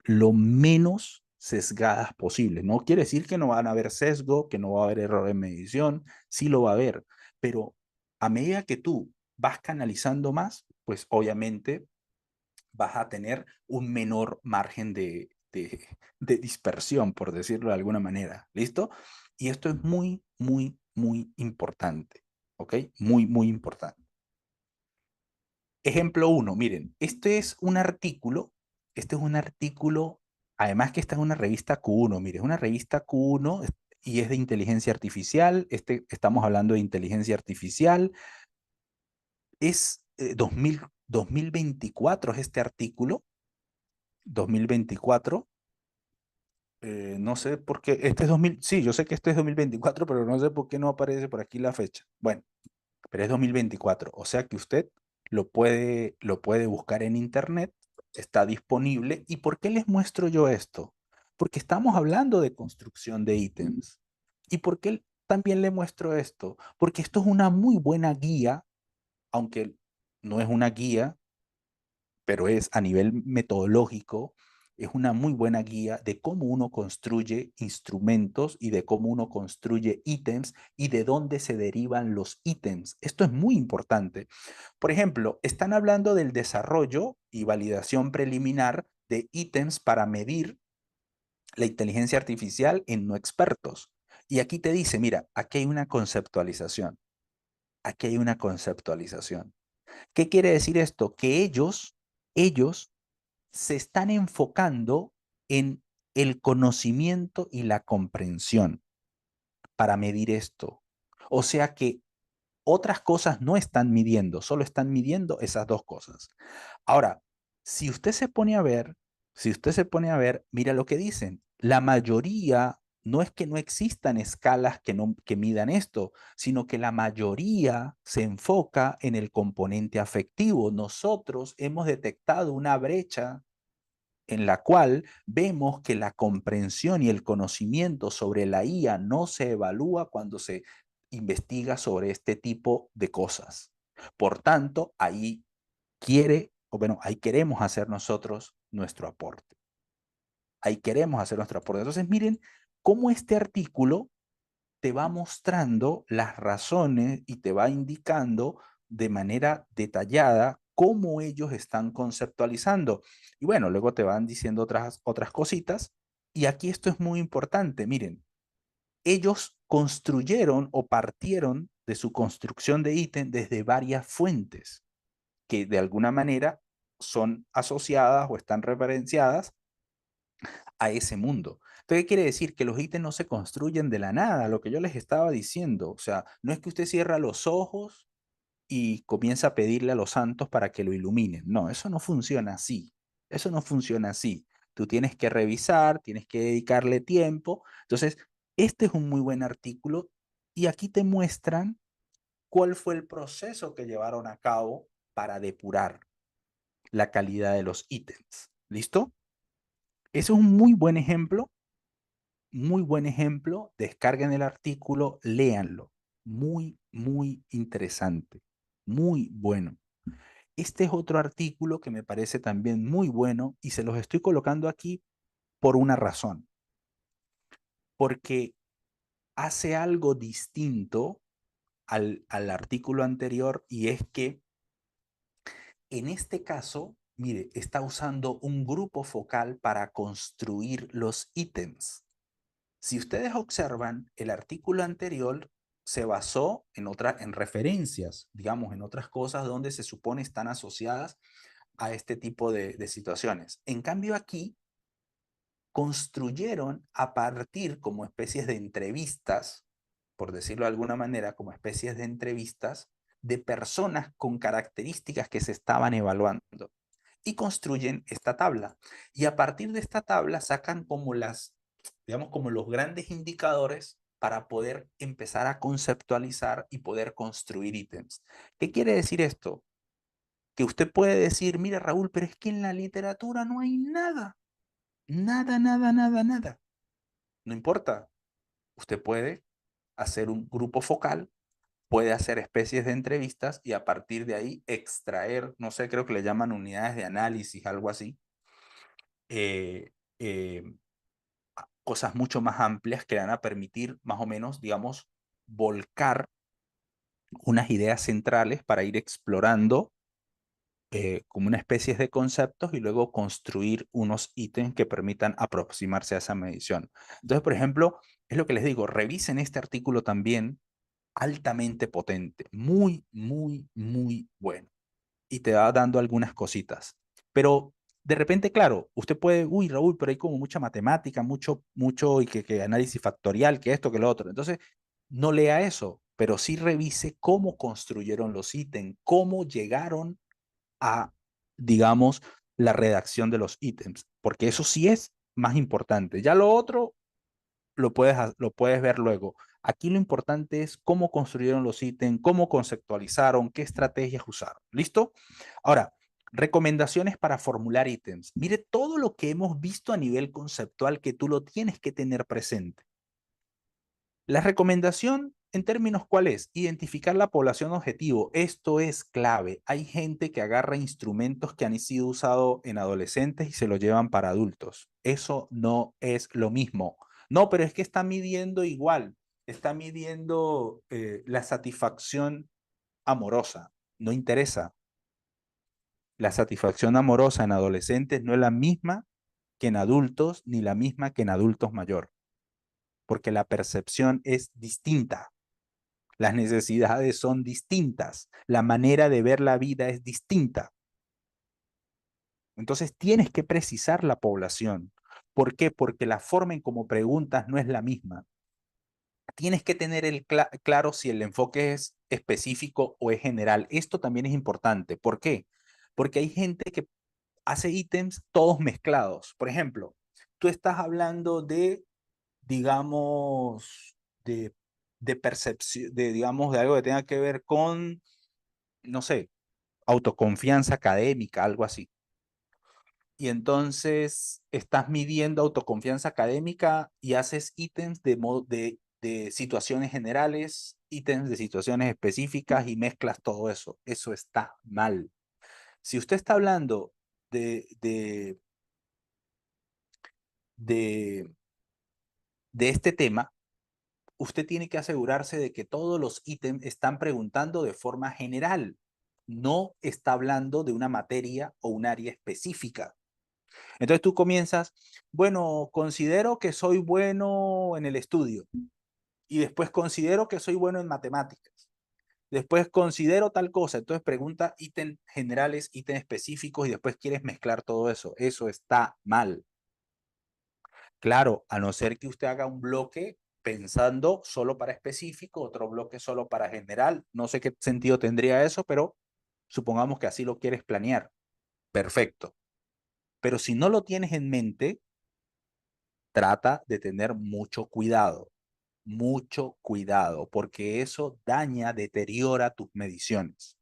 lo menos sesgadas posible. No quiere decir que no van a haber sesgo, que no va a haber error en medición, sí lo va a haber, pero a medida que tú vas canalizando más, pues obviamente vas a tener un menor margen de dispersión, por decirlo de alguna manera. ¿Listo? Y esto es muy, muy, muy importante. ¿Ok? Muy, muy importante. Ejemplo uno, miren, este es un artículo, además que está en una revista Q1, miren, es una revista Q1 y es de inteligencia artificial, estamos hablando de inteligencia artificial, es 2024 es este artículo, 2024. No sé por qué, este es 2000, sí, yo sé que este es 2024, pero no sé por qué no aparece por aquí la fecha. Bueno, pero es 2024, o sea que usted lo puede buscar en internet, está disponible. ¿Y por qué les muestro yo esto? Porque estamos hablando de construcción de ítems. ¿Y por qué también le muestro esto? Porque esto es una muy buena guía, aunque no es una guía, pero es a nivel metodológico, es una muy buena guía de cómo uno construye instrumentos y de cómo uno construye ítems y de dónde se derivan los ítems. Esto es muy importante. Por ejemplo, están hablando del desarrollo y validación preliminar de ítems para medir la inteligencia artificial en no expertos. Y aquí te dice, mira, aquí hay una conceptualización. Aquí hay una conceptualización. ¿Qué quiere decir esto? Que ellos se están enfocando en el conocimiento y la comprensión para medir esto. O sea que otras cosas no están midiendo, solo están midiendo esas dos cosas. Ahora, si usted se pone a ver, mira lo que dicen. La mayoría no es que no existan escalas que midan esto, sino que la mayoría se enfoca en el componente afectivo. Nosotros hemos detectado una brecha en la cual vemos que la comprensión y el conocimiento sobre la IA no se evalúa cuando se investiga sobre este tipo de cosas. Por tanto, ahí queremos hacer nosotros nuestro aporte. Ahí queremos hacer nuestro aporte. Entonces, miren cómo este artículo te va mostrando las razones y te va indicando de manera detallada cómo ellos están conceptualizando. Y bueno, luego te van diciendo otras cositas. Y aquí esto es muy importante. Miren, ellos construyeron o partieron de su construcción de ítem desde varias fuentes que de alguna manera son asociadas o están referenciadas a ese mundo. Entonces, ¿qué quiere decir? Que los ítems no se construyen de la nada, lo que yo les estaba diciendo. O sea, no es que usted cierra los ojos y comienza a pedirle a los santos para que lo iluminen. No, eso no funciona así. Eso no funciona así. Tú tienes que revisar, tienes que dedicarle tiempo. Entonces, este es un muy buen artículo y aquí te muestran cuál fue el proceso que llevaron a cabo para depurar la calidad de los ítems. ¿Listo? Ese es un muy buen ejemplo, muy buen ejemplo. Descarguen el artículo, léanlo. Muy, muy interesante. Muy bueno. Este es otro artículo que me parece también muy bueno y se los estoy colocando aquí por una razón. Porque hace algo distinto al artículo anterior y es que en este caso, mire, está usando un grupo focal para construir los ítems. Si ustedes observan, el artículo anterior se basó en referencias, digamos, en otras cosas donde se supone están asociadas a este tipo de situaciones. En cambio aquí, construyeron a partir como especies de entrevistas, por decirlo de alguna manera, como especies de entrevistas de personas con características que se estaban evaluando y construyen esta tabla. Y a partir de esta tabla sacan como digamos, como los grandes indicadores para poder empezar a conceptualizar y poder construir ítems. ¿Qué quiere decir esto? Que usted puede decir, mira Raúl, pero es que en la literatura no hay nada. Nada, nada, nada, nada. No importa. Usted puede hacer un grupo focal, puede hacer especies de entrevistas y a partir de ahí extraer, no sé, creo que le llaman unidades de análisis, algo así, eh, eh, cosas mucho más amplias que van a permitir más o menos, digamos, volcar unas ideas centrales para ir explorando como una especie de conceptos y luego construir unos ítems que permitan aproximarse a esa medición. Entonces, por ejemplo, es lo que les digo, revisen este artículo también, altamente potente, muy, muy, muy bueno. Y te va dando algunas cositas. Pero de repente, claro, usted puede, uy, Raúl, pero hay como mucha matemática, mucho, y que análisis factorial, que esto, que lo otro. Entonces, no lea eso, pero sí revise cómo construyeron los ítems, cómo llegaron a, digamos, la redacción de los ítems, porque eso sí es más importante. Ya lo otro lo puedes ver luego. Aquí lo importante es cómo construyeron los ítems, cómo conceptualizaron, qué estrategias usaron. ¿Listo? Ahora, recomendaciones para formular ítems. Mire todo lo que hemos visto a nivel conceptual que tú lo tienes que tener presente. La recomendación en términos, ¿cuál es? Identificar la población objetivo. Esto es clave. Hay gente que agarra instrumentos que han sido usados en adolescentes y se los llevan para adultos. Eso no es lo mismo. No, pero es que está midiendo igual. Está midiendo la satisfacción amorosa. No interesa. La satisfacción amorosa en adolescentes no es la misma que en adultos, ni la misma que en adultos mayor, porque la percepción es distinta. Las necesidades son distintas. La manera de ver la vida es distinta. Entonces tienes que precisar la población. ¿Por qué? Porque la forma en cómo preguntas no es la misma. Tienes que tener claro si el enfoque es específico o es general. Esto también es importante. ¿Por qué? Porque hay gente que hace ítems todos mezclados. Por ejemplo, tú estás hablando de, digamos, de percepción, digamos, de algo que tenga que ver con, no sé, autoconfianza académica, algo así. Y entonces estás midiendo autoconfianza académica y haces ítems de situaciones generales, ítems de situaciones específicas y mezclas todo eso. Eso está mal. Si usted está hablando de, de, de, de este tema, usted tiene que asegurarse de que todos los ítems están preguntando de forma general. No está hablando de una materia o un área específica. Entonces tú comienzas, bueno, considero que soy bueno en el estudio y después considero que soy bueno en matemáticas. Después considero tal cosa. Entonces pregunta ítems generales, ítems específicos y después quieres mezclar todo eso. Eso está mal. Claro, a no ser que usted haga un bloque pensando solo para específico, otro bloque solo para general. No sé qué sentido tendría eso, pero supongamos que así lo quieres planear. Perfecto. Pero si no lo tienes en mente, trata de tener mucho cuidado, porque eso daña, deteriora tus mediciones.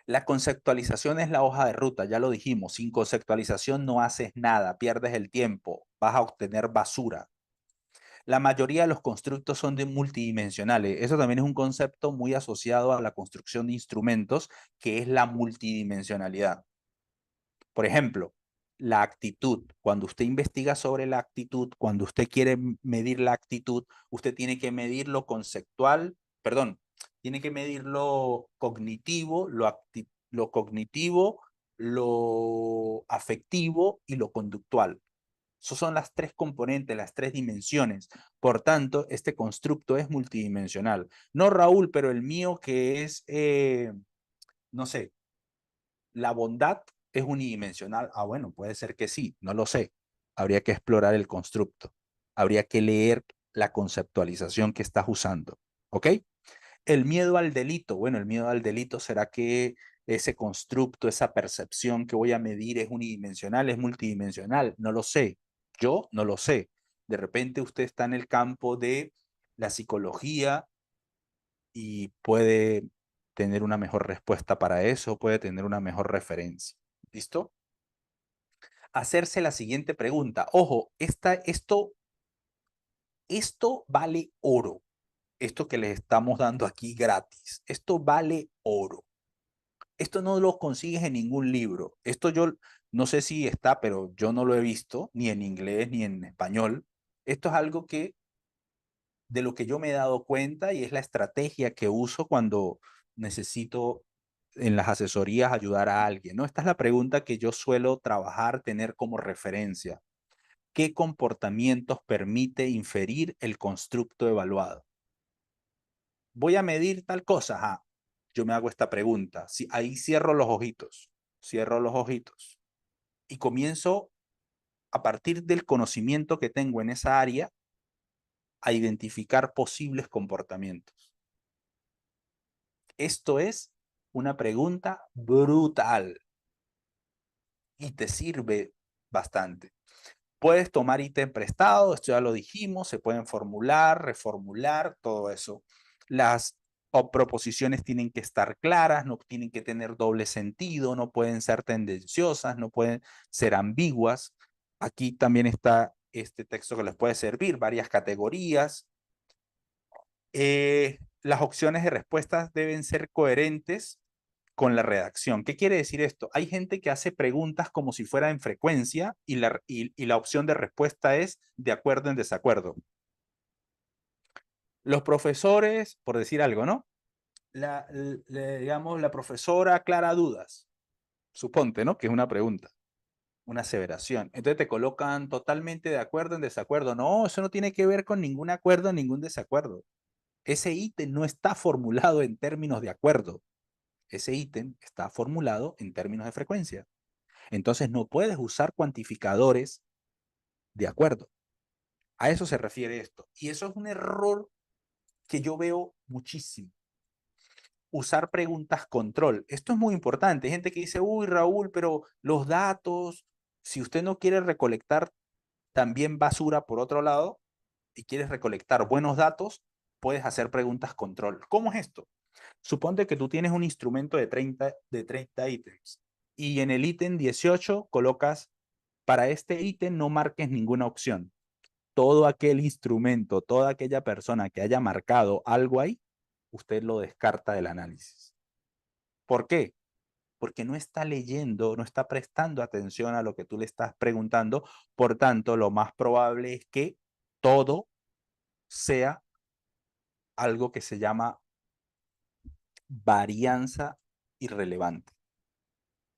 La conceptualización es la hoja de ruta, ya lo dijimos, sin conceptualización no haces nada, pierdes el tiempo, vas a obtener basura. La mayoría de los constructos son multidimensionales. Eso también es un concepto muy asociado a la construcción de instrumentos, que es la multidimensionalidad. Por ejemplo, la actitud. Cuando usted investiga sobre la actitud, cuando usted quiere medir la actitud, usted tiene que medir lo conceptual, perdón, tiene que medir lo cognitivo, lo cognitivo, lo afectivo y lo conductual. Esas son las tres componentes, las tres dimensiones. Por tanto, este constructo es multidimensional. No, Raúl, pero el mío que es, no sé, la bondad es unidimensional. Ah, bueno, puede ser que sí, no lo sé. Habría que explorar el constructo. Habría que leer la conceptualización que estás usando. ¿Ok? El miedo al delito. Bueno, el miedo al delito será que ese constructo, esa percepción que voy a medir es unidimensional, es multidimensional. No lo sé. Yo no lo sé. De repente usted está en el campo de la psicología y puede tener una mejor respuesta para eso, puede tener una mejor referencia. ¿Listo? Hacerse la siguiente pregunta. Ojo, esto vale oro. Esto que les estamos dando aquí gratis. Esto vale oro. Esto no lo consigues en ningún libro. Esto yo no sé si está, pero yo no lo he visto, ni en inglés ni en español. Esto es algo que de lo que yo me he dado cuenta y es la estrategia que uso cuando necesito en las asesorías ayudar a alguien, ¿no? Esta es la pregunta que yo suelo trabajar, tener como referencia. ¿Qué comportamientos permite inferir el constructo evaluado? Voy a medir tal cosa. Ajá. Yo me hago esta pregunta. Si, ahí cierro los ojitos y comienzo a partir del conocimiento que tengo en esa área a identificar posibles comportamientos. Esto es una pregunta brutal y te sirve bastante. Puedes tomar ítem prestado, esto ya lo dijimos, se pueden formular, reformular, todo eso. Las proposiciones tienen que estar claras, no tienen que tener doble sentido, no pueden ser tendenciosas, no pueden ser ambiguas. Aquí también está este texto que les puede servir, varias categorías. Las opciones de respuestas deben ser coherentes con la redacción. ¿Qué quiere decir esto? Hay gente que hace preguntas como si fuera en frecuencia y la opción de respuesta es de acuerdo en desacuerdo. Los profesores, por decir algo, ¿no? Digamos, la profesora aclara dudas. Suponte, ¿no? Que es una pregunta, una aseveración. Entonces te colocan totalmente de acuerdo en desacuerdo. No, eso no tiene que ver con ningún acuerdo, ningún desacuerdo. Ese ítem no está formulado en términos de acuerdo. Ese ítem está formulado en términos de frecuencia. Entonces no puedes usar cuantificadores de acuerdo. A eso se refiere esto. Y eso es un error que yo veo muchísimo. Usar preguntas control. Esto es muy importante. Hay gente que dice, uy, Raúl, pero los datos, si usted no quiere recolectar también basura por otro lado y quieres recolectar buenos datos, puedes hacer preguntas control. ¿Cómo es esto? Suponte que tú tienes un instrumento de 30 ítems y en el ítem 18 colocas, para este ítem no marques ninguna opción. Todo aquel instrumento, toda aquella persona que haya marcado algo ahí, usted lo descarta del análisis. ¿Por qué? Porque no está leyendo, no está prestando atención a lo que tú le estás preguntando. Por tanto, lo más probable es que todo sea algo que se llama varianza irrelevante.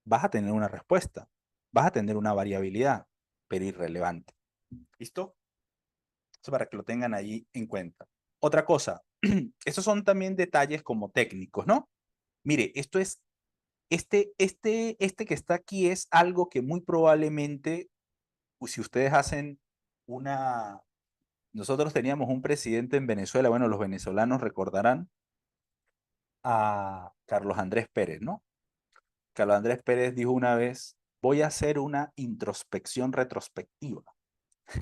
Vas a tener una respuesta, vas a tener una variabilidad, pero irrelevante. ¿Listo? Eso para que lo tengan ahí en cuenta. Otra cosa, estos son también detalles como técnicos, ¿no? Mire, esto es, este que está aquí es algo que muy probablemente, pues, si ustedes hacen una, nosotros teníamos un presidente en Venezuela, bueno, los venezolanos recordarán a Carlos Andrés Pérez, ¿no? Carlos Andrés Pérez dijo una vez, voy a hacer una introspección retrospectiva.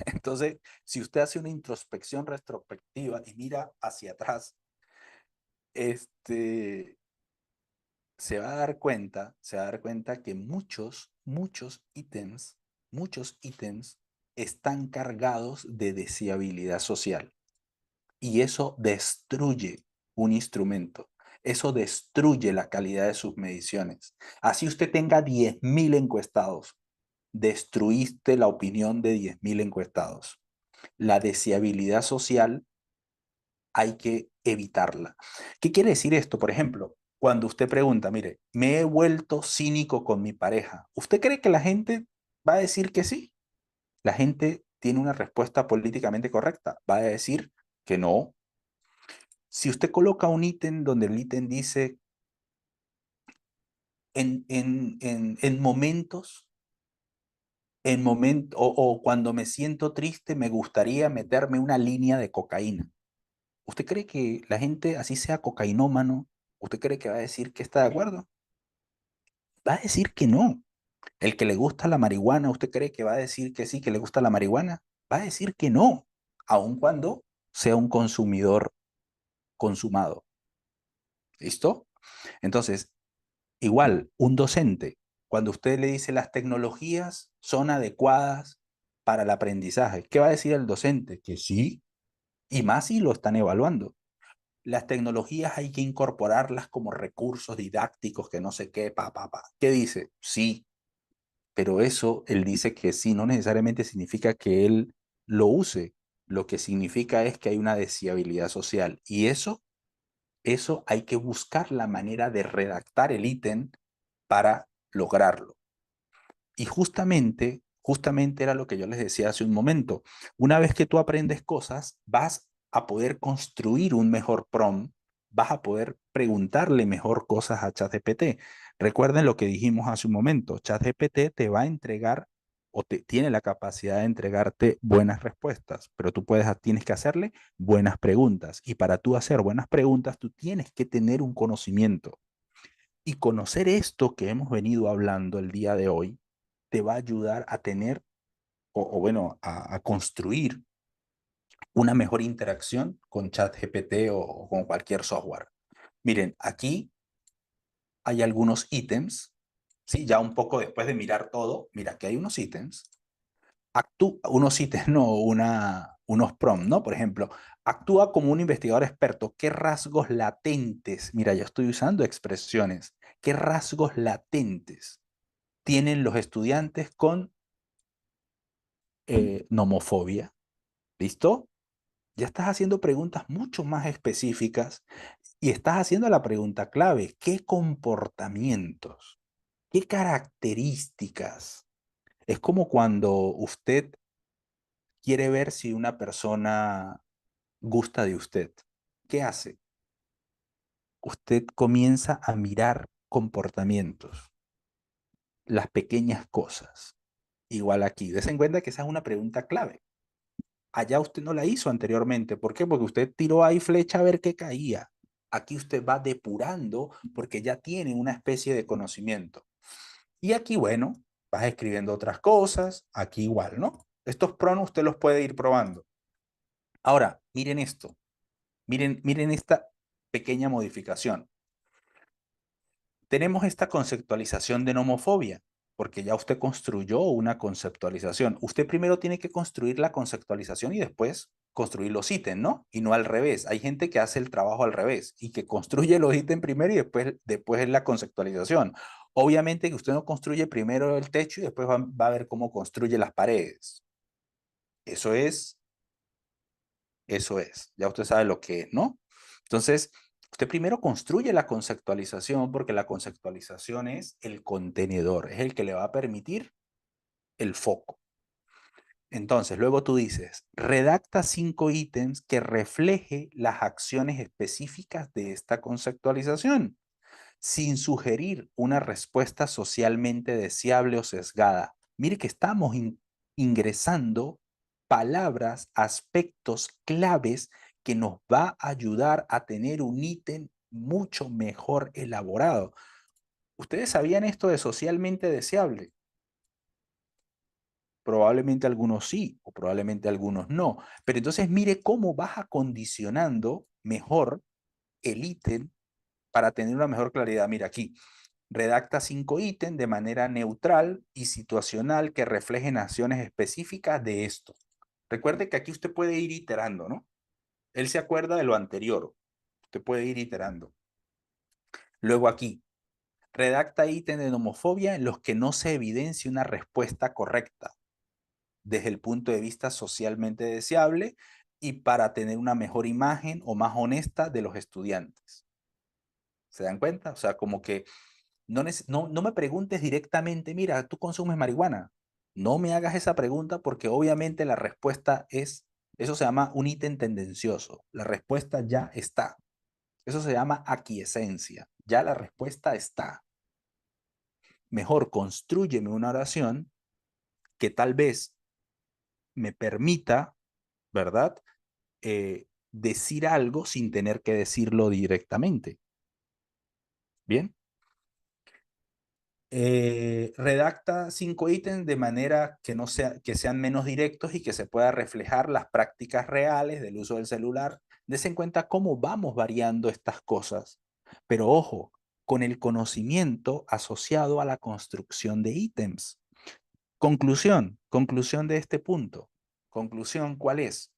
Entonces, si usted hace una introspección retrospectiva y mira hacia atrás, este, se va a dar cuenta que muchos ítems están cargados de deseabilidad social. Y eso destruye un instrumento. Eso destruye la calidad de sus mediciones. Así usted tenga 10.000 encuestados, destruiste la opinión de 10.000 encuestados. La deseabilidad social hay que evitarla. ¿Qué quiere decir esto? Por ejemplo, cuando usted pregunta, mire, me he vuelto cínico con mi pareja, ¿usted cree que la gente va a decir que sí? La gente tiene una respuesta políticamente correcta, va a decir que no. Si usted coloca un ítem donde el ítem dice en momentos, o cuando me siento triste, me gustaría meterme una línea de cocaína. ¿Usted cree que la gente, así sea cocainómano, usted cree que va a decir que está de acuerdo? Va a decir que no. El que le gusta la marihuana, ¿usted cree que va a decir que sí, que le gusta la marihuana? Va a decir que no, aun cuando sea un consumidor consumado. ¿Listo? Entonces, igual, un docente, cuando usted le dice las tecnologías son adecuadas para el aprendizaje, ¿qué va a decir el docente? Que sí, y más si lo están evaluando. Las tecnologías hay que incorporarlas como recursos didácticos, que no sé qué, pa. ¿Qué dice? Sí, pero eso, él dice que sí, no necesariamente significa que él lo use. Lo que significa es que hay una deseabilidad social. Y eso hay que buscar la manera de redactar el ítem para lograrlo. Y justamente era lo que yo les decía hace un momento. Una vez que tú aprendes cosas, vas a poder construir un mejor prompt, vas a poder preguntarle mejor cosas a ChatGPT. Recuerden lo que dijimos hace un momento. ChatGPT te va a entregar tiene la capacidad de entregarte buenas respuestas, pero tienes que hacerle buenas preguntas. Y para tú hacer buenas preguntas, tú tienes que tener un conocimiento. Y conocer esto que hemos venido hablando el día de hoy te va a ayudar a tener, o bueno, a construir una mejor interacción con ChatGPT o con cualquier software. Miren, aquí hay algunos ítems, ¿sí? Ya un poco después de mirar todo, mira, que hay unos ítems, no, unos prompts, ¿no? Por ejemplo, actúa como un investigador experto. ¿Qué rasgos latentes? Mira, yo estoy usando expresiones. ¿Qué rasgos latentes tienen los estudiantes con nomofobia? ¿Listo? Ya estás haciendo preguntas mucho más específicas y estás haciendo la pregunta clave: ¿qué comportamientos? ¿Qué características? Es como cuando usted quiere ver si una persona gusta de usted. ¿Qué hace? Usted comienza a mirar comportamientos, las pequeñas cosas. Igual aquí, des en cuenta que esa es una pregunta clave. Allá usted no la hizo anteriormente. ¿Por qué? Porque usted tiró ahí flecha a ver qué caía. Aquí usted va depurando porque ya tiene una especie de conocimiento. Y aquí, bueno, vas escribiendo otras cosas. Aquí igual, ¿no? Estos pronos usted los puede ir probando. Ahora, miren esto. Miren esta pequeña modificación. Tenemos esta conceptualización de nomofobia, porque ya usted construyó una conceptualización. Usted primero tiene que construir la conceptualización y después construir los ítems, ¿no? Y no al revés. Hay gente que hace el trabajo al revés y que construye los ítems primero y después es la conceptualización. Obviamente que usted no construye primero el techo y después va a ver cómo construye las paredes. Eso es, eso es. Ya usted sabe lo que es, ¿no? Entonces, usted primero construye la conceptualización porque la conceptualización es el contenedor, es el que le va a permitir el foco. Entonces, luego tú dices, redacta 5 ítems que refleje las acciones específicas de esta conceptualización, sin sugerir una respuesta socialmente deseable o sesgada. Mire que estamos ingresando palabras, aspectos claves que nos va a ayudar a tener un ítem mucho mejor elaborado. ¿Ustedes sabían esto de socialmente deseable? Probablemente algunos sí, o probablemente algunos no. Pero entonces mire cómo vas acondicionando mejor el ítem para tener una mejor claridad. Mira aquí, Redacta 5 ítems de manera neutral y situacional que reflejen acciones específicas de esto. Recuerde que aquí usted puede ir iterando, ¿no? Él se acuerda de lo anterior. Usted puede ir iterando. Luego aquí, redacta ítems de nomofobia en los que no se evidencie una respuesta correcta desde el punto de vista socialmente deseable y para tener una mejor imagen o más honesta de los estudiantes. ¿Se dan cuenta? O sea, como que no me preguntes directamente, mira, ¿tú consumes marihuana? No me hagas esa pregunta porque obviamente la respuesta es, eso se llama un ítem tendencioso. La respuesta ya está. Eso se llama aquiescencia. Ya la respuesta está. Mejor constrúyeme una oración que tal vez me permita, ¿verdad? Decir algo sin tener que decirlo directamente. Bien. Redacta 5 ítems de manera que, que sean menos directos y que se pueda reflejar las prácticas reales del uso del celular. Des en cuenta cómo vamos variando estas cosas. Pero ojo, con el conocimiento asociado a la construcción de ítems. Conclusión de este punto. Conclusión, ¿cuál es?